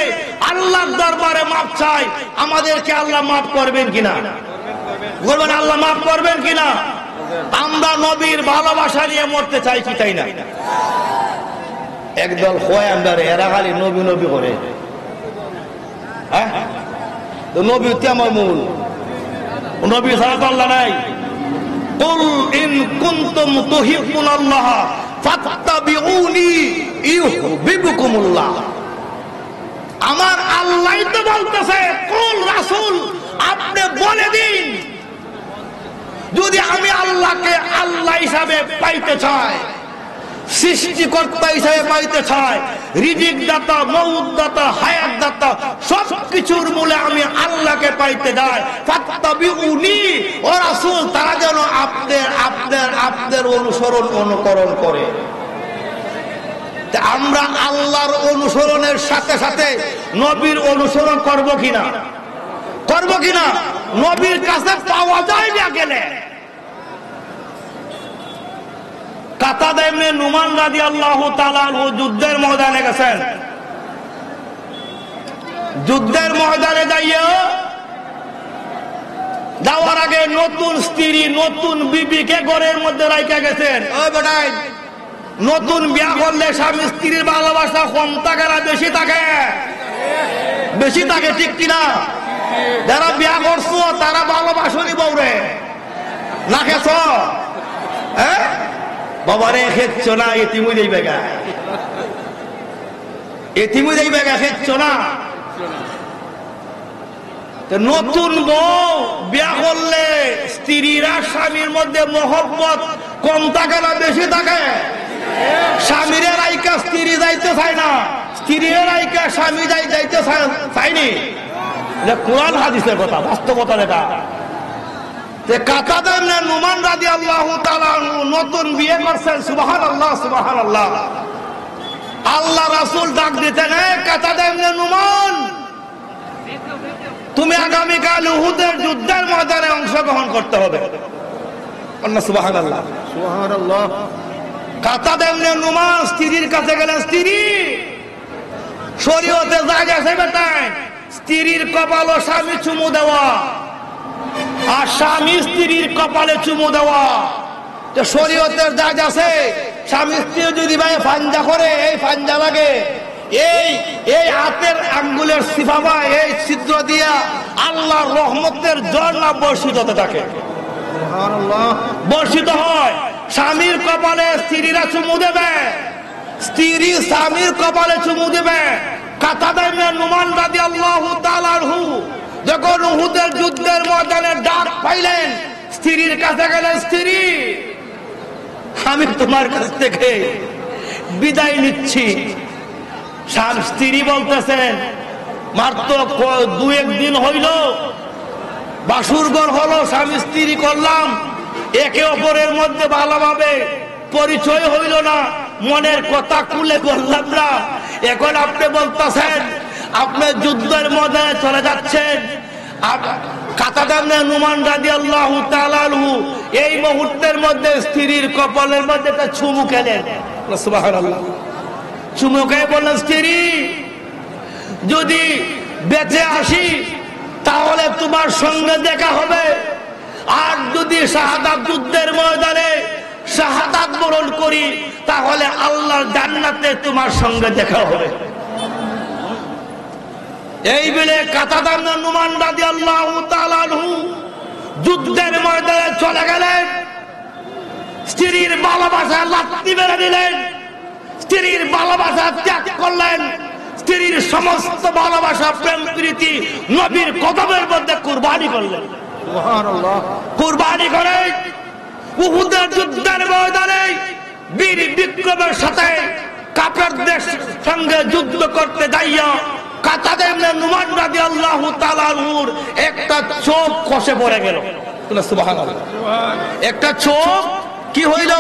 Speaker 1: আল্লাহর দরবারে মাফ চাই, আমাদেরকে আল্লাহ মাফ করবেন কিনা? বলবেন আল্লাহ মাফ করবেন কিনা? আমরা নবীর ভালোবাসা নিয়ে মরতে চাই কি তাই না? একদল হয় আমরা এরা খালি নবী নবী করে, হ্যাঁ, তো নবী হচ্ছে আমার মূল, নবী ছাড়া তো আল্লাহ নাই। কুল ইন কুনতুম তুহিব্বুনাল্লাহ ফাত্তাবিউনি ইউহিব্বুকুমুল্লাহ। আমার আল্লাহই তো বলতেছে, কুল রাসূল আপনি বলে দিন, যদি আমি আল্লাহকে আল্লাহ হিসাবে পাইতে চাই, সৃষ্টিকর্তা হিসাবে পাইতে চাই, রিজিক দাতা, মউত দাতা, হায়াত দাতা, সবকিছুর মূলে আমি আল্লাহকে পাইতে চাই, ফাত্তাবিউনি, ও রাসূল তারা যেন আপনার অনুসরণ অনুকরণ করে। আমরা আল্লাহর অনুসরণের সাথে সাথে নবীর অনুসরণ করব কিনা, নবীর কাছে পাওয়া যায় না গেলে। কাতাদা ইবনে নুমান রাদিয়াল্লাহু তাআলা আনহু যুদ্ধের ময়দানে গেছেন। যুদ্ধের ময়দানে যাওয়ার আগে নতুন স্ত্রী, নতুন বিবিকে ঘরের মধ্যে রাইখা গেছেন। ওই বেটাই, নতুন বিয়া করলে স্বামী স্ত্রীর ভালোবাসা কম থাকে না বেশি থাকে? বেশি থাকে, ঠিক কিনা? যারা বিয়া করছো তারা ভালোবাসনি বউরে, না খেছ? হ্যাঁ বাবারে, খেচ্ছ না, এতিমই দেই বেগা, খেচ্ছ না। নতুন বউ বিয়া করলে স্ত্রীরা স্বামীর মধ্যে মহব্বত কম থাকে না বেশি থাকে? স্বামীর রাইকা স্ত্রী যাইতে চায় না, স্ত্রীর রাইকা স্বামী যাইতে চায়নি। কোরআন হাদিসের কথা, বাস্তবতা দেখা। কাতাদা ইবনে নুমান রাদিয়াল্লাহু তাআলা আনহু নতুন বিয়ে করছেন। সুবহানাল্লাহ, সুবহানাল্লাহ। আল্লাহ রাসূল ডাক দিতেন, হে কাতাদা ইবনে নুমান, তুমি আগামীকাল উহুদের যুদ্ধের ময়দানে অংশগ্রহণ করতে হবে। সুবহানাল্লাহ,
Speaker 2: সুবহানাল্লাহ।
Speaker 1: কাতাদা ইবনে নুমান স্ত্রীর কাছে গেলেন। স্ত্রী, শরীয়তে জায়েজ আছে বেটাই স্ত্রীর কপালে স্বামী চুমু দেওয়া, আর স্বামী স্ত্রীর কপালে চুমু দেওয়া। তো শরীয়তের জায়েজ আছে। স্বামী স্ত্রী যদি ভাই ফাঞ্জা করে, এই ফাঞ্জা লাগে, এই হাতের আঙ্গুলের সিফাবা, এই ছিদ্র দিয়া আল্লাহর রহমতের ঝর্ণা বর্ষিত হতে থাকে, বর্ষিত হয়। স্বামীর কপালে স্ত্রীরা চুমু দেবে, স্ত্রী স্বামীর কপালে চুমু দেবে। কাতাদা ইবনে নুমান রাদিয়াল্লাহু তাআলা আনহু যখন উহুদের যুদ্ধের ময়দানে ডাক পাইলেন, স্ত্রীর কাছে গেলেন, স্ত্রী আমি তোমার কাছ থেকে বিদায় নিচ্ছি। স্ত্রী বলতেছেন, মাত্র 2-1 দিন হইল, বাসুরঘর হলো, স্বামী স্ত্রী করলাম, একে অপরের মধ্যে ভালোভাবে পরিচয় হইল না, মনের কথা খুলে বললাম না। এখন আপনি বলতেছেন আপনি যুদ্ধের ময়দানে চলে যাচ্ছেন। কাতাদা ইবনে নুমান রাদিয়াল্লাহু তাআলা আনহু এই মুহূর্তের মধ্যে স্ত্রীর কপালের মধ্যে একটা চুমু খেলেন। সুবহানাল্লাহ। চুমু খেয়ে বললেন, স্ত্রী যদি বেঁচে আসি তাহলে তোমার সঙ্গে দেখা হবে, আর যদি শাহাদাত যুদ্ধের ময়দানে শাহাদাত বরণ করি তাহলে আল্লাহর জান্নাতে তোমার সঙ্গে দেখা হবে। এই বলে কাতাদা ইবনে নুমান রাদিয়াল্লাহু তাআলা আনহু যুদ্ধের ময়দানে চলে গেলেন। স্ত্রীর ভালোবাসা লাথি মেরে দিলেন, স্ত্রীর ভালোবাসা ত্যাগ করলেন, স্ত্রীর সমস্ত ভালোবাসা প্রেম প্রীতি নবীর কদমের মধ্যে কুরবানি করলেন।
Speaker 2: সুবহানাল্লাহ।
Speaker 1: কুরবানি করে উহুদের যুদ্ধের ময়দানে বীর বিক্রমের সাথে কাফেরদের সঙ্গে যুদ্ধ করতে যাইয়া কাতাদা ইবনে নুমান রাদিয়াল্লাহু তাআলা আনহুর একটা চোখ খসে পড়ে গেল। সুবহানাল্লাহ। একটা চোখ কি হইল,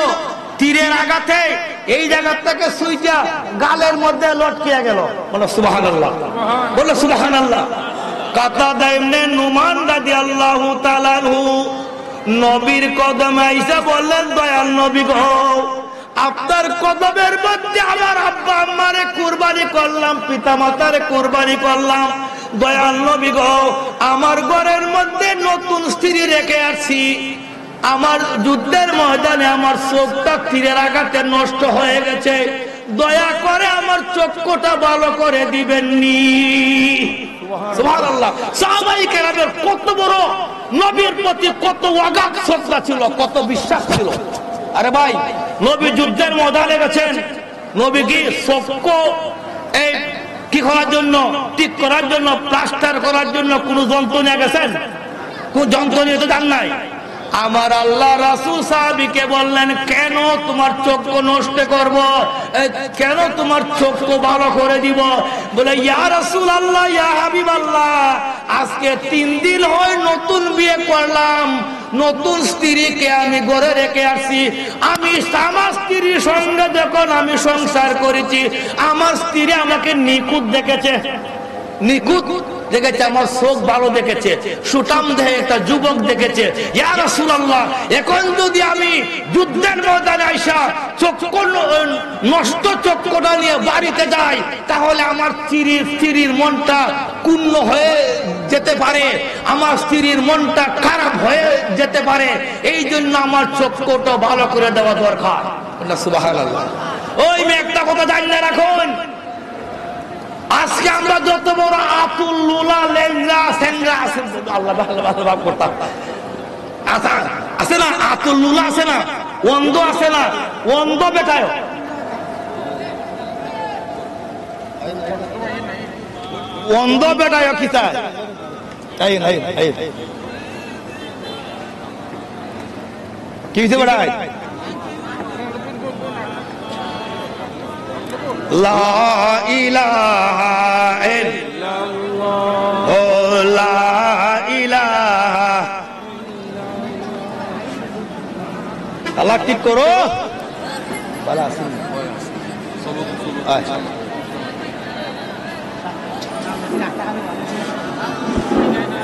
Speaker 1: তীরের আঘাতে এই জায়গা থেকে সুইটা গালের মধ্যে লটকিয়ে গেল। বলো সুবহানাল্লাহ, বলো সুবহানাল্লাহ। কাতাদা ইবনে নুমান রাদিয়াল্লাহু তাআলা আনহু নবীর কদমে আইসা বললেন, দয়াল নবী গো, আপনার কদমের মধ্যে আমার আব্বা আম্মারে কুরবানি করলাম, পিতা মাতারে কুরবানি করলাম। দয়াল নবী গো, আমার ঘরের মধ্যে নতুন স্ত্রী রেখে আসছি, আমার যুদ্ধের ময়দানে আমার চোখটা তীরের আঘাতে নষ্ট হয়ে গেছে, দয়া করে আমার চক্ষুটা ভালো করে দিবেননি।
Speaker 3: সুবহানাল্লাহ। সাহাবায়ে কেরামের কত বড় নবীর প্রতি কত অগাধ শ্রদ্ধা ছিল, কত বিশ্বাস ছিল। আরে ভাই, নবী যুদ্ধের ময়দানে গেছেন, নবী কি চক্ষু এই কি করার জন্য, ঠিক করার জন্য, প্লাস্টার করার জন্য কোন যন্ত্র নিয়ে গেছেন? কোন যন্ত্র নিয়ে তো যান নাই। আমার আল্লাহ রাসূল সাহাবীকে বললেন, কেন তোমার চক্ষু নষ্ট করব, কেন তোমার চক্ষু ভালো করে দিব? বলে, ইয়া রাসূলুল্লাহ, ইয়া হাবিবাল্লাহ, আজকে 3 দিন হয় নতুন বিয়ে করলাম, নতুন স্ত্রীকে আমি ঘরে রেখে আসছি। আমি আমার স্ত্রীর সঙ্গে যখন আমি সংসার করেছি, আমার স্ত্রী আমাকে নিখুঁত দেখেছে, নিখুঁত দেখেছে, আমার চোখ ভালো দেখেছে, সুঠাম দেহে একটা যুবক দেখেছে। ইয়া রাসূলুল্লাহ, এখন যদি আমি যুদ্ধের ময়দানে আইসা চক্ষু নষ্ট চক্ষুটা নিয়ে বাড়িতে যাই, তাহলে আমার স্ত্রীর মনটা কুণ্ণ হয়ে যেতে পারে, আমার স্ত্রীর মনটা খারাপ হয়ে যেতে পারে। এই জন্য আমার চক্ষুটা ভালো করে দেওয়া দরকার। সুবহানাল্লাহ। ওই মেয়ে একটা কথা জানিয়ে রাখুন, আজকে আমরা যত বড় আতুল লুলা লেঙ্গা সেঙ্গা আছে, আল্লাহ ভালো ভালো ভাব করতাম, আছে না আতুল লুলা, আছে না অন্ধ, আছে না অন্ধ বেটায়, অন্ধ বেটায় কি চায়? কি হয়েছে বেটায়? লা ইলাহা ইল্লাল্লাহ, ও লা ইলাহা, আল্লাহ ঠিক করো।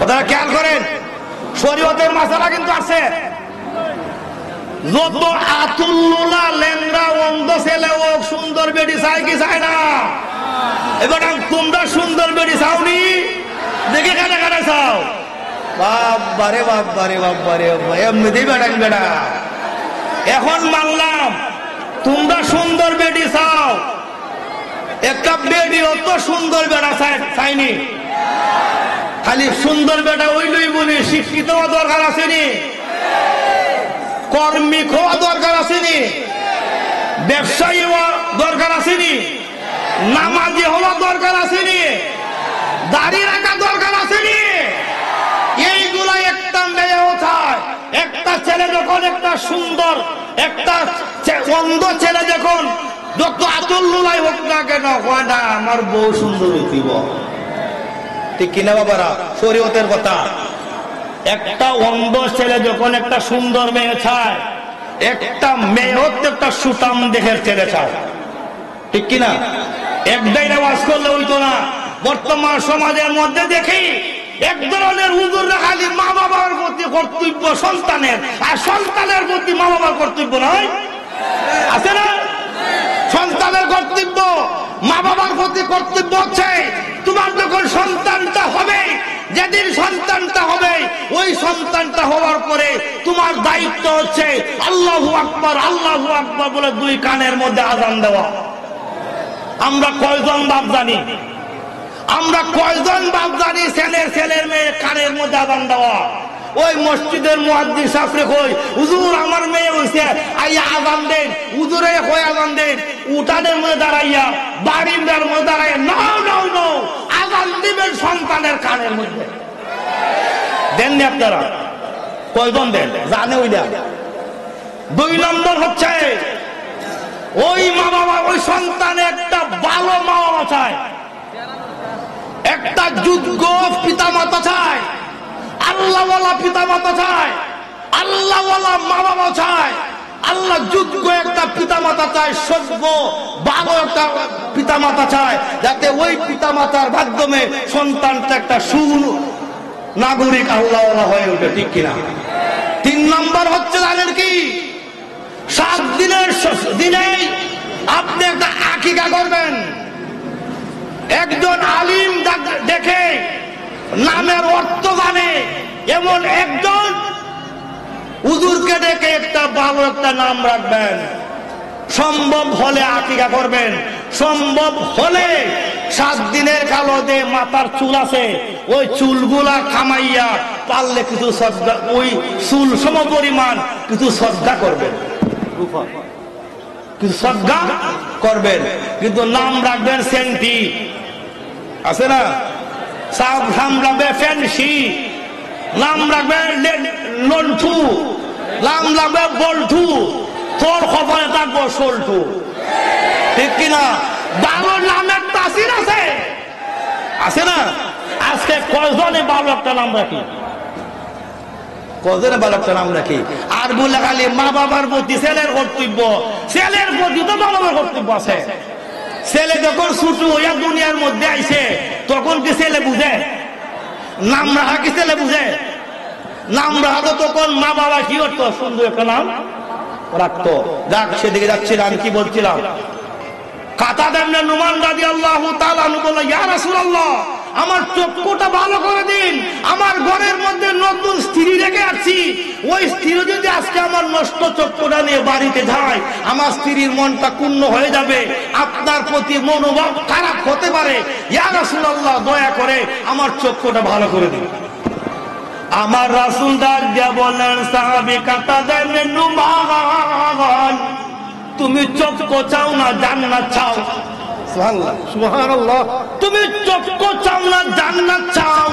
Speaker 3: আপনারা খেয়াল করেন, শরীয়তের মাসালা কিন্তু আছে। যত আতুল্লুলা লেংরা অন্ধ ছেলে ও সুন্দর বেটি চাই কি চায় না? এবার তোমরা সুন্দর বেটি চাওনি, দেখে কানে কানে চাও? বাবারে বাবারে বাবারে, এমনিতেই বেটান বেটা। এখন মানলাম তোমরা সুন্দর বেটি চাও, একটা বেটি অত সুন্দর বেটা চাইনি, খালি সুন্দর বেটা ওইলই বলি, শিক্ষিত দরকার আসেনি, কর্মী হওয়া দরকার আসেনি, ব্যবসায়ী হওয়া দরকার আসেনি, নামাজি হওয়া দরকার আসেনি, দাড়ি রাখা দরকার আসেনি। এইগুলা একটা মেয়ে কোথায়? একটা ছেলে যখন একটা সুন্দর, একটা অন্ধ ছেলে যখন যত আতুল্লুলাই হোক না কেন, হয় না আমার বউ সুন্দর হইব, ঠিক কিনা বাবারা? শরীয়তের কথা। একটা অন্ধ ছেলে যখন একটা সুন্দর মেয়ে চায়, একটা মেয়ে হচ্ছে একটা সুতাম দেহের ছেলে চায়, ঠিক কিনা? একটাই নামাজ করলে হইতো না। বর্তমান সমাজের মধ্যে দেখি এক ধরনের হুজুররা খালি মা বাবার প্রতি কর্তব্য সন্তানের, আর সন্তানের প্রতি মা বাবার কর্তব্য নয়, আছে না? সন্তানের কর্তব্য, মা বাবার প্রতি কর্তব্য হচ্ছে, তোমার যখন সন্তানটা হবে, যেদিন সন্তানটা হবে, ওই সন্তানটা হওয়ার পরে তোমার দায়িত্ব হচ্ছে আল্লাহু আকবার, আল্লাহু আকবার বলে 2 কানের মধ্যে আযান দেওয়া। আমরা কয়জন বাপ জানি? আমরা কয়জন বাপ জানি ছেলের মেয়ে কানের মধ্যে আযান দেওয়া? ওই মসজিদের মুয়াজ্জিন সাহেব কই, হুজুর আমার মেয়ে হইছে, আইয়া আযান দেন, হুজুরে কই আযান দেন, উঠানের মধ্যে দাঁড়াইয়া, বাড়ির মধ্যে দাঁড়াইয়া, নাও নাও নাও আযান দিবেন সন্তানের কানের মধ্যে। দেন না আপনারা? কয়জন দেন জানে? ওইটা 2 নম্বর হচ্ছে ওই মা বাবা, ওই সন্তান একটা ভালো মা বাবা চায়, একটা যোগ্য পিতা মাতা চায়, আল্লাহওয়ালা পিতা মাতা চায়, আল্লাহওয়ালা মা বাবা চায়, আল্লাহ যোগ্য একটা পিতা মাতা চায়, সভ্য ভালো একটা পিতা মাতা চায়, যাতে ওই পিতা মাতার মাধ্যমে সন্তানটা একটা নাগরিক আল্লাহওয়ালা হয়ে ওঠে, ঠিক কিনা? 3 নম্বর হচ্ছে জানেন কি? 7 দিনের দিনেই আপনি একটা আকিকা করবেন। একজন আলিম দেখে নামের অর্থ জানে এমন একজন হুজুরকে ডেকে একটা ভালো একটা নাম রাখবেন। সম্ভব হলে আকিকা করবেন, সম্ভব হলে 7 দিনের কালো যে মাথার চুল আছে ওই চুলগুলা খামাইয়া পারলে কিছু সদকা, ওই চুল সম পরিমাণ কিছু সদকা করবেন, কিছু সদকা করবেন। কিন্তু নাম রাখবেন সেন্টি, আছে না, নাম রাখবে ফ্যান্সি, নাম রাখবে লন্ঠু, নাম রাখবে বল্টু, তোর খবরে থাকবো সল্টু, ঠিক কিনা? 12 নামের তাসির আছে, আছে না? আজকে কয়জনে 12 একটা নাম রাখি, কজনে 12 একটা নাম রাখি। আর বলে খালি মা বাবার প্রতি ছেলের কর্তব্য, ছেলের প্রতি তো মা বাবার কর্তব্য আছে। ছেলে যখন ছোট হইয়া দুনিয়ার মধ্যে আইছে তখন কি ছেলে বুঝে? নাম রাখা কি ছেলে বুঝে? নাম রাখা তখন মা বাবা কি করতো? সুন্দর একটা নাম রাখতো। যাক, সেদিকে যাচ্ছিলাম, আমি কি বলছিলাম? কাতাদা ইবনে নুমান রাদিয়াল্লাহু তাআলা আনহু বলল, ইয়া রাসূলুল্লাহ, আমার চক্ষুটা ভালো করে দিন, আমার ঘরের মধ্যে নতুন স্ত্রী রেখে আসছি, ওই স্ত্রী যদি আজকে আমার নষ্ট চক্ষুটা নিয়ে বাড়িতে যায়, আমার স্ত্রীর মনটা ক্ষুণ্ণ হয়ে যাবে, আপনার প্রতি মনোভাব খারাপ হতে পারে, ইয়া রাসূলুল্লাহ দয়া করে আমার চক্ষুটা ভালো করে দিন। আমার রাসূল ডাক দিয়া বললেন, সাহাবী কাতাদা ইবনে নুমান, তুমি চক্ষু চাও না জান্নাত চাও? সুবহানাল্লাহ,
Speaker 2: সুবহানাল্লাহ।
Speaker 3: তুমি চক্ষু চাও না জান্নাত চাও?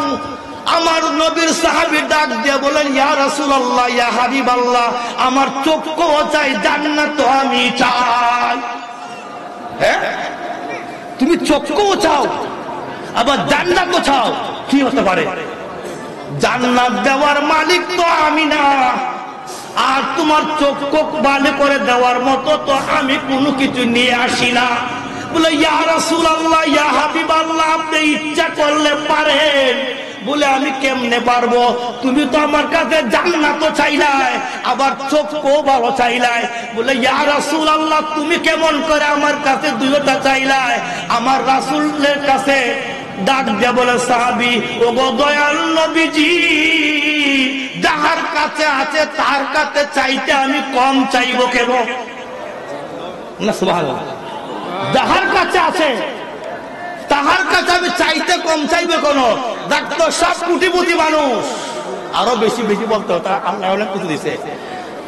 Speaker 3: আমার নবীর সাহাবী ডাক দিয়ে বলেন, ইয়া রাসূলুল্লাহ, ইয়া হাবিবাল্লাহ, আমার চক্ষু চাই, জান্নাত আমি চাই। হ্যাঁ, তুমি চক্ষু চাও আবার জান্নাত চাও, কি হতে পারে? জান্নাত দেওয়ার মালিক তো আমি না, আর তোমার চক্ষু ভালো করে দেওয়ার মতো তো আমি কোনো কিছু নিয়ে আসি না। বলে, ইয়া রাসূলুল্লাহ, ইয়া হাবিবাল্লাহ, আপনি ইচ্ছা করলে পারেন। বলে, আমি কেমনে পারবো? তুমি তো আমার কাছে জান্নাত চাইলাই, আবার চক্ষু ভালো চাইলাই। বলে, ইয়া রাসূলুল্লাহ, তুমি কেমন করে আমার কাছে দুইটা চাইলাই? আমার রাসূলের কাছে ডাক দিয়ে বলে, সাহাবী, ওগো দয়াল নবীজি, যাহার কাছে আছে তার কাছে চাইতে আমি কম চাইবো কেন? না, সুবহানাল্লাহ। যাহার কাছে আছে তাহার কাছে আমি চাইতে কম চাইবে কেন? দেখতো সব কোটিপতি মানুষ, আরো বেশি বেশি বলতে হতো, আল্লাহ অনেক কিছু দিছে,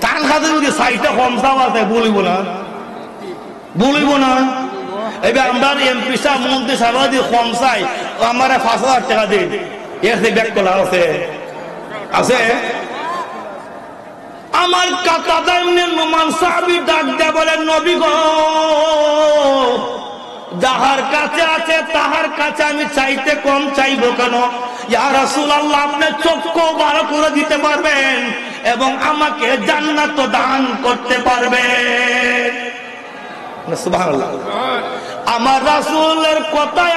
Speaker 3: তার কাছে যদি চাইতে কম চাওয়া যায় বলিব না, বলিব না। এবার আমরা এমপি সাহেব, মন্ত্রী সাহেব যদি কম চাই, আমার 5,000 টাকা দিন, এর ব্যাগ তোলা আছে, আছে। আমার কাতাদা ইবনে নুমান সাহাবী ডাক দিয়ে বলেন, নবী গো, যাহার কাছে আছে তাহার কাছে আমি চাইতে কম চাইবো কেন? ইয়া রাসূলুল্লাহ, আপনি চক্ষু ভালো করে দিতে পারবেন এবং আমাকে জান্নাত দান করতে পারবেন। সুবহানাল্লাহ। আমার রাসূলের কথায়,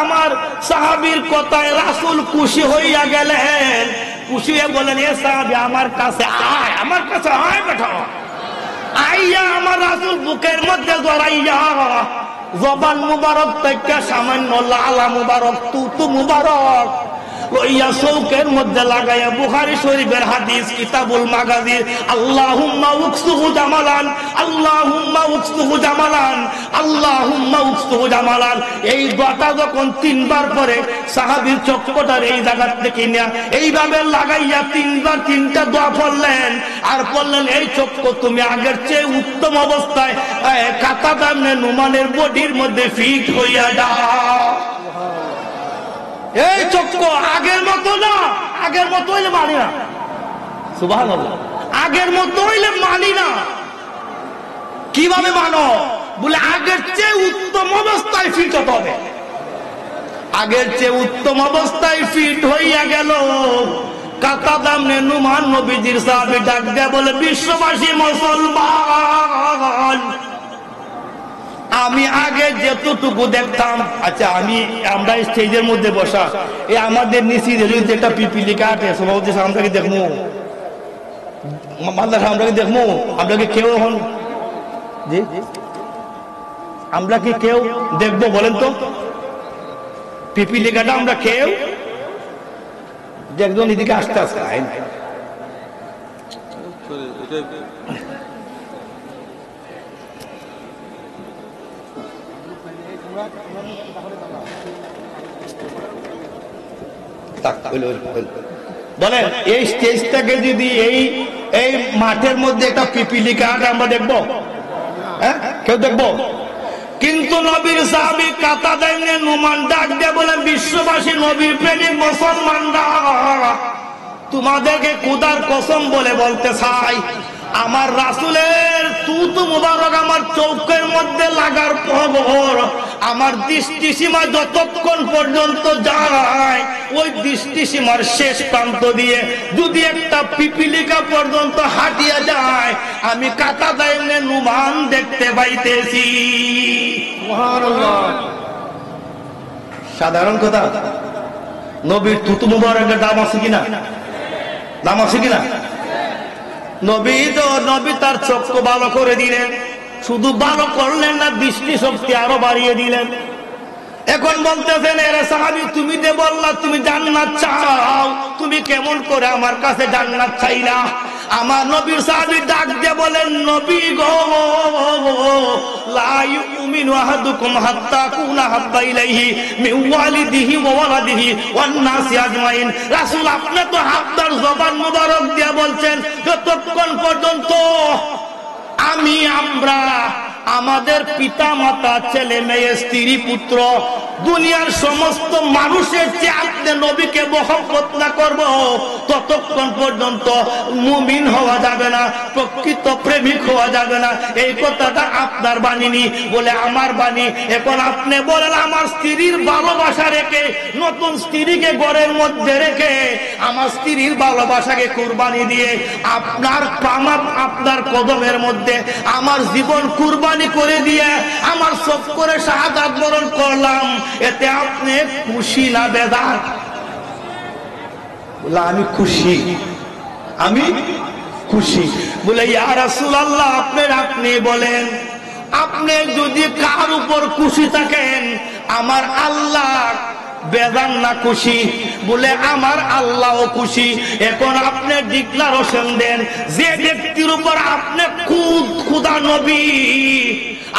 Speaker 3: আমার সাহাবীর কথায় রাসূল খুশি হইয়া গেলেন। খুশি হয়ে বলেন, এ সাহাবী, আমার কাছে আয়, আমার কাছে আয় বেটা। আইয়া আমার রাসূল বুকের মধ্যে জড়াইয়া জবান মুবারক থেকে সামান্য লালা মুবারক, তুতু মুবারক লইয়া চৌকের মধ্যে লাগাইয়া বুখারী শরীফের হাদিস কিতাবুল মাগাজির, আল্লাহুম্মা উকসুহু জামালান, আল্লাহুম্মা উকসুহু জামালান, আল্লাহুম্মা উকসুহু জামালান, এই দোয়াটা যখন 3 বার পরে সাহাবীর চক্ষুটার এই জায়গা থেকে নিয়ে এইভাবে লাগাইয়া 3 বার 3টা দোয়া পড়লেন, আর বললেন, এই চক্ষু তুমি আগের চেয়ে উত্তম অবস্থায় কাতাদা ইবনে নুমানের বডির মধ্যে ফিট হইয়া যাও। এই চক্ষু আগের মতো না, আগের মতো হইলে মানি না। সুবহানাল্লাহ। আগের মতো হইলে মানি না। কিভাবে মানো? বলে, আগের চেয়ে উত্তম অবস্থায় ফিট হতে হবে। আগের চেয়ে উত্তম অবস্থায় ফিট হইয়া গেল। কাতাদা ইবনে নুমান নবীজির সাহাবী ডাক দেয়া বলে, বিশ্ববাসী মুসলমান, আমি আগে যতটুকু দেখতাম, আচ্ছা আমরা স্টেজের মধ্যে বসা, এই আমাদের নিচে একটা পিপিলি কাটে, সভাপতি আমরা কি দেখবো? মাল্লা আমরা কি দেখবো? আমরা কি কেউ এখন, জি, আমরা কি কেউ দেখবো বলেন তো? পিপিলি কাটা আমরা কেউ দেখবেন? এদিকে আসতে আসতে বলেন এই স্টেজটাকে যদি এই মাঠের মধ্যে একটা পিপিলিকা আঁকা আমরা দেখবো? হ্যাঁ, কেউ দেখবো? কিন্তু নবীর সাহাবী কাতাদাইনে নুমান ডাক দিয়ে বলেন, বিশ্ববাসী নবীর প্রেমিক মুসলমানরা, তোমাদেরকে খোদার কসম বলে বলতে চাই, আমার রাসূলের তুতু মুবারক আমার চৌকের মধ্যে লাগার পর আমার দৃষ্টিসীমা যতক্ষণ পর্যন্ত যায়, ওই দৃষ্টিসীমার শেষ প্রান্ত দিয়ে যদি একটা পিপিলিকা পর্যন্ত হাঁটিয়া যায়, আমি কাতাদাইনে নুমান দেখতে পাইতেছি।
Speaker 2: সুবহানাল্লাহ।
Speaker 3: সাধারণ কথা, নবীর তুতু মুবারকের দাম আছে কিনা? দাম আছে কিনা? নবী তার চক্ষু ভালো করে দিলেন, শুধু ভালো করলেন না, দৃষ্টি শক্তি আরো বাড়িয়ে দিলেন। এখন বলতেছেন, এরে সাহাবী, তুমি যে বললা তুমি জান্নাত চাও, তুমি কেমন করে আমার কাছে জান্নাত চাইলা? আমার নবীর সাহাবী ডাক দিয়ে বলেন, নবী গো, লা ইউমিনু আহাদুকুম হাত্তা কুনা হাব্বা ইলাইহি মিন ওয়ালিদিহি ওয়া ওয়ালাদিহি ওয়ান নাসি আজমাইন। রাসূল, আপনি তো আপনার জবান মুবারক দিয়ে বলছেন, যতক্ষণ পর্যন্ত আমরা আমাদের পিতা মাতা, ছেলে মেয়ে, স্ত্রী পুত্র, দুনিয়ার সমস্ত মানুষের চেয়ে আপনি নবীকে মহব্বত না করব, ততক্ষণ পর্যন্ত মুমিন হওয়া যাবে না, প্রকৃত প্রেমিক হওয়া যাবে না। এই কথাটা আপনার বাণী নি, বলে আমার বাণী। এখন আপনি বলেন, আমার স্ত্রীর ভালোবাসা রেখে, নতুন স্ত্রীকে ঘরের মধ্যে রেখে, আমার স্ত্রীর ভালোবাসাকে কুরবানি দিয়ে আপনার কদমের মধ্যে আমার জীবন কুরবানি করে দিয়ে আমার সব করে শাহাদাত বরণ করলাম, এতে আপনি খুশি না বেজার? বলে আমি খুশি, আমি খুশি। বলে ইয়া রাসূলুল্লাহ, আপনি বলেন, আপনি যদি কার উপর খুশি থাকেন, আমার আল্লাহ বেজান না খুশি? বলে আমার আল্লাহও খুশি। এখন আপনি ডিক্লারেশন দেন, যে ব্যক্তির উপর আপনি খুদা নবী,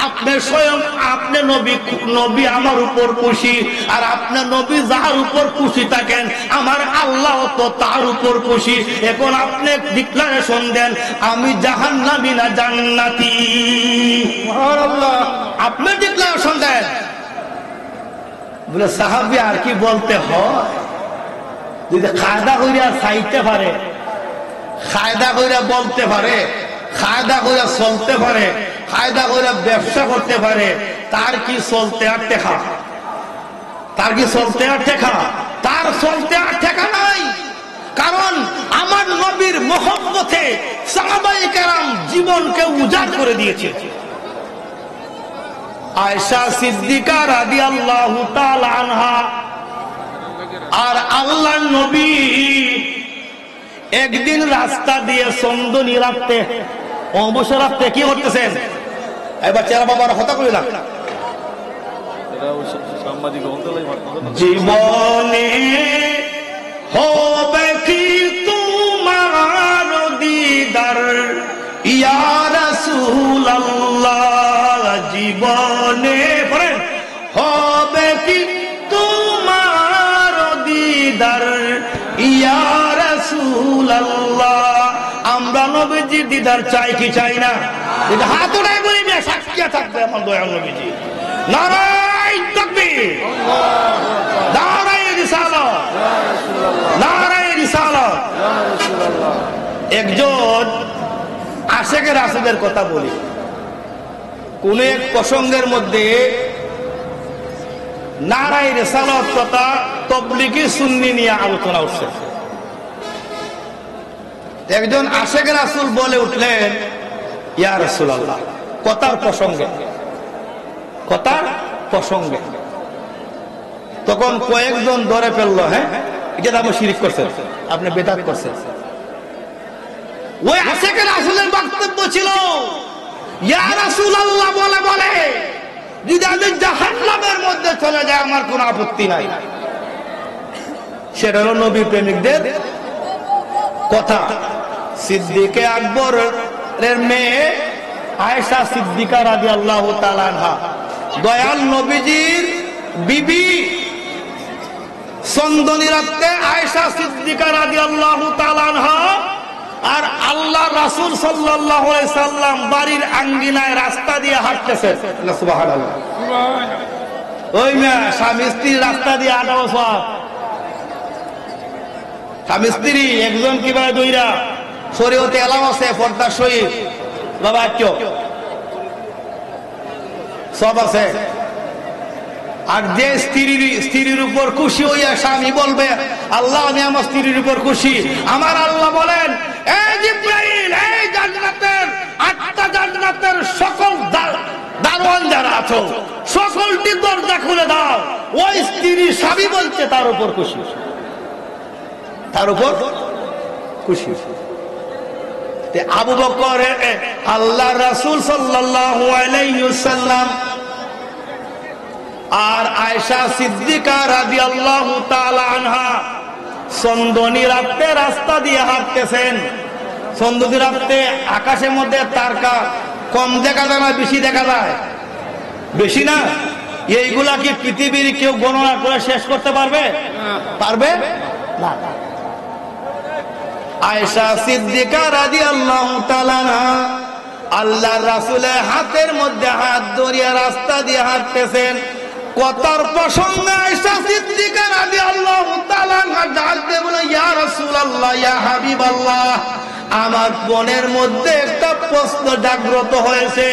Speaker 3: আপনি স্বয়ং আপনি নবী আমার উপর খুশি, আর আপনি নবী যার উপর খুশি থাকেন, আমার আল্লাহ তো তার উপর খুশি। এখন আপনি ডিক্লারেশন দেন, আমি জাহান্নামী না জান্নাতি?
Speaker 2: সুবহানাল্লাহ।
Speaker 3: আপনি ডিক্লারেশন দেন। বলে সাহাবী, আর কি বলতে হয়? যদি কায়দা কইরা চাইতে পারে, কায়দা কইরা বলতে পারে, কায়দা কইরা চলতে পারে, কায়দা কইরা ব্যবসা করতে পারে, তার কি চলতে আর টেকা? তার কি চলতে আর টেকা? তার চলতে আর টেকা নাই। কারণ আমার নবীর মহব্বতে সাহাবায়ে কেরাম জীবনকে উজাড় করে দিয়েছে। আয়েশা সিদ্দিকা রাদিয়াল্লাহু তাআলা আনহা আর আল্লাহর নবী একদিন রাস্তা দিয়ে চন্দনী রাখতে, অবসর রাখতে কি করতেছেন? এবার চেরা বাবার হত্যা করে না, জীবনে হবে কি তোমার দিদার ইয়া রাসূলুল্লাহ, জীবনে হবে কি তোমার দিদার ইয়া রাসূলুল্লাহ। আমরা নবীজির দিদার চাই কি চাই না? হাত উঠায় বলি না, সাক্ষী থাকবে আমার দয়াল নবীজি। নারায়ে তাকবীর, নারায়ে রিসালাত, নারায়ে রিসালাত। একজন আশেকের রাসূলের কথা বলি। কোন এক প্রসঙ্গের মধ্যে নারায়ে রিসালাত কথা তাবলীগী সুন্নি নিয়ে আলোচনা উঠছে। একজন আশেকের রাসূল বলে উঠলেন, ইয়া রাসূলুল্লাহ, কথার প্রসঙ্গে। তখন কয়েকজন ধরে ফেললো, হ্যাঁ এটা আপনি শিরক করছেন, আপনি বেদাত করছেন। ওই আশেকের রাসূলের বক্তব্য ছিল, ইয়া রাসূলুল্লাহ বলে যদি আমি জাহান্নামের মধ্যে চলে যায় আমার কোনো আপত্তি নাই। সেটা হলো নবী প্রেমিকদের কথা। সিদ্দিকে আকবরের মেয়ে আয়েশা সিদ্দিকা রাদিয়াল্লাহু তাআলা আনহা, দয়াল নবীজির বিবি সন্দনী রাতে আয়েশা সিদ্দিকা রাদিয়াল্লাহু তাআলা আনহা আর আল্লাহ রাসূল সাল্লাল্লাহু আলাইহি সাল্লাম বাড়ির আঙ্গিনায় রাস্তা দিয়ে হাঁটতেছেন। সুবহানাল্লাহ। ওই না স্বামী স্ত্রী রাস্তা দিয়ে হাঁটা সব। স্বামী স্ত্রী একজন কিভাবে দুইরা শরীয়তে এলাও আছে পর্দা সহিত বাবা কেউ সব আছে। আর যে স্ত্রীর উপর খুশি হইয়া স্বামী বলবে আল্লাহ আমি আমার স্ত্রীর উপর খুশি, আমার আল্লাহ বলেন এই জিবরাইল এই জান্নাতের 8টা জান্নাতের সকল দারওয়ান যারা আছো সকলটি দরজা খুলে দাও। ওই স্ত্রী স্বামী বলছে তার উপর খুশি, তার উপর খুশি। আবু বকর আল্লাহ রাসূল সাল্লাল্লাহু আলাইহি ওয়াসাল্লাম আর আয়েশা সিদ্দিকা রাদিয়াল্লাহু তাআলা আনহা সন্দনী রাতে রাস্তা দিয়ে হাঁটতেছেন। সন্দনী রাতে আকাশের মধ্যে তারকা কম দেখা যায় না বেশি দেখা যায়? বেশি না? এইগুলা কি পৃথিবীর কেউ গণনা করে শেষ করতে পারবে? পারবে না। আয়েশা সিদ্দিকা রাদিয়াল্লাহু তাআলা আনহা আল্লাহর রাসূলের হাতের মধ্যে হাত ধরিয়া রাস্তা দিয়ে হাঁটতেছেন। কথার প্রসঙ্গে আয়েশা সিদ্দিকা রাদিয়াল্লাহু তাআলা আনহা ডাক দিয়ে বলে ইয়া রাসূলুল্লাহ ইয়া হাবিবাল্লাহ, আমার মনের মধ্যে একটা প্রশ্ন জাগ্রত হয়েছে,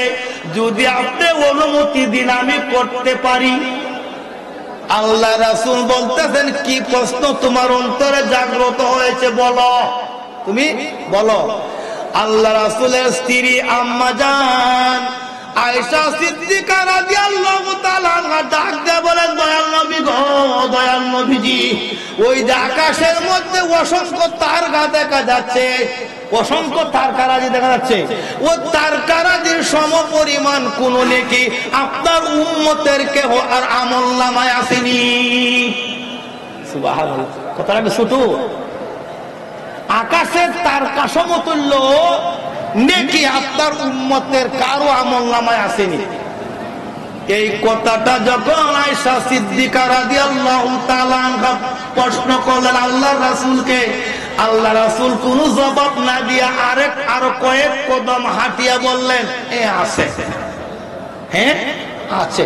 Speaker 3: যদি আপনি অনুমতি দিন আমি করতে পারি। আল্লাহ রাসূল বলতেছেন কি প্রশ্ন তোমার অন্তরে জাগ্রত হয়েছে বলো, তুমি বলো। আল্লাহ রাসূলের স্ত্রী আম্মা জান আয়েশা সিদ্দিকা রাদিয়াল্লাহু তাআলা আনহা ডাক দিয়ে বলেন দয়াল নবী গো, দয়াল নবীজি, ওই যে আকাশের মধ্যে অসংখ্য তারকা দেখা যাচ্ছে, অসংখ্য তারকারাজি দেখা যাচ্ছে, ও তারকারাজির সমপরিমাণ কোন নেকি আপনার উম্মতের কেহ আর আমলনামায় আসেনি। সুবহানাল্লাহ। কথাটা কি ছোট? আকাশের তারকা সমতুল্য নেকি আপনার উম্মতের কারো আমলনামায় আসেনি। এই কথাটা যখন আয়েশা সিদ্দিকা রাদিয়াল্লাহু তাআলা আনহা প্রশ্ন করলেন আল্লাহর রাসূলকে, আল্লাহ রাসূল কোন জবাব না দিয়া আরো কয়েক কদম হাঁটিয়া বললেন এ আছে। হ্যাঁ আছে,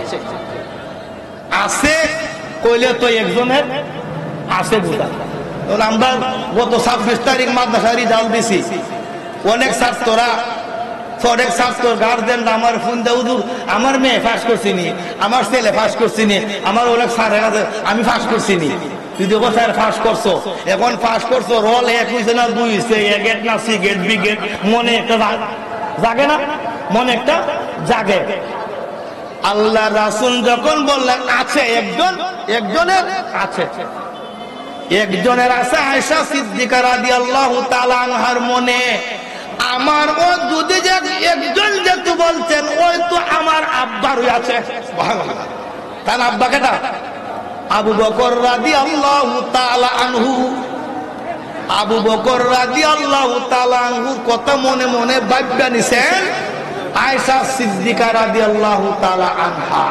Speaker 3: আছে কইলে তো একজনের আছে বুঝা। আমরা গত 26 তারিখ মাদ্রাসা রিজাল্ট দিছি, অনেক ছাত্ররা অনেক ছাত্র গার্জেন আমার ফোন দেয় হুজুর আমার মেয়ে ফাঁস করছিনি, আমার ছেলে ফাঁস করছিনি, আমার অনেক স্যারের কাছে আমি ফাঁস করছিনি। তুই দেখো স্যার ফাঁস করছো, এখন ফাঁস করছো রোল 1 হয়েছে না 2 হয়েছে, এ গেট না সি গেট বি গেট, মনে একটা জাগে না, মনে একটা জাগে। আল্লাহ রাসূল যখন বললেন আছে একজন, একজনের আছে, একজনের আছে আয়েশা সিদ্দিকা রাদিয়াল্লাহু তাআলা আনহার মনে, আমার ও যদি যে একজন যেহেতু বলছেন ওই তো আমার আব্বারই আছে। সুবহানাল্লাহ। তার আব্বা কেটা? আবু বকর রাদিয়াল্লাহু তাআলা আনহু। আবু বকর রাদিয়াল্লাহু তাআলা আনহুর কথা মনে মনে ভাববা নিছেন আয়েশা সিদ্দিকা রাদিয়াল্লাহু তাআলা আনহা।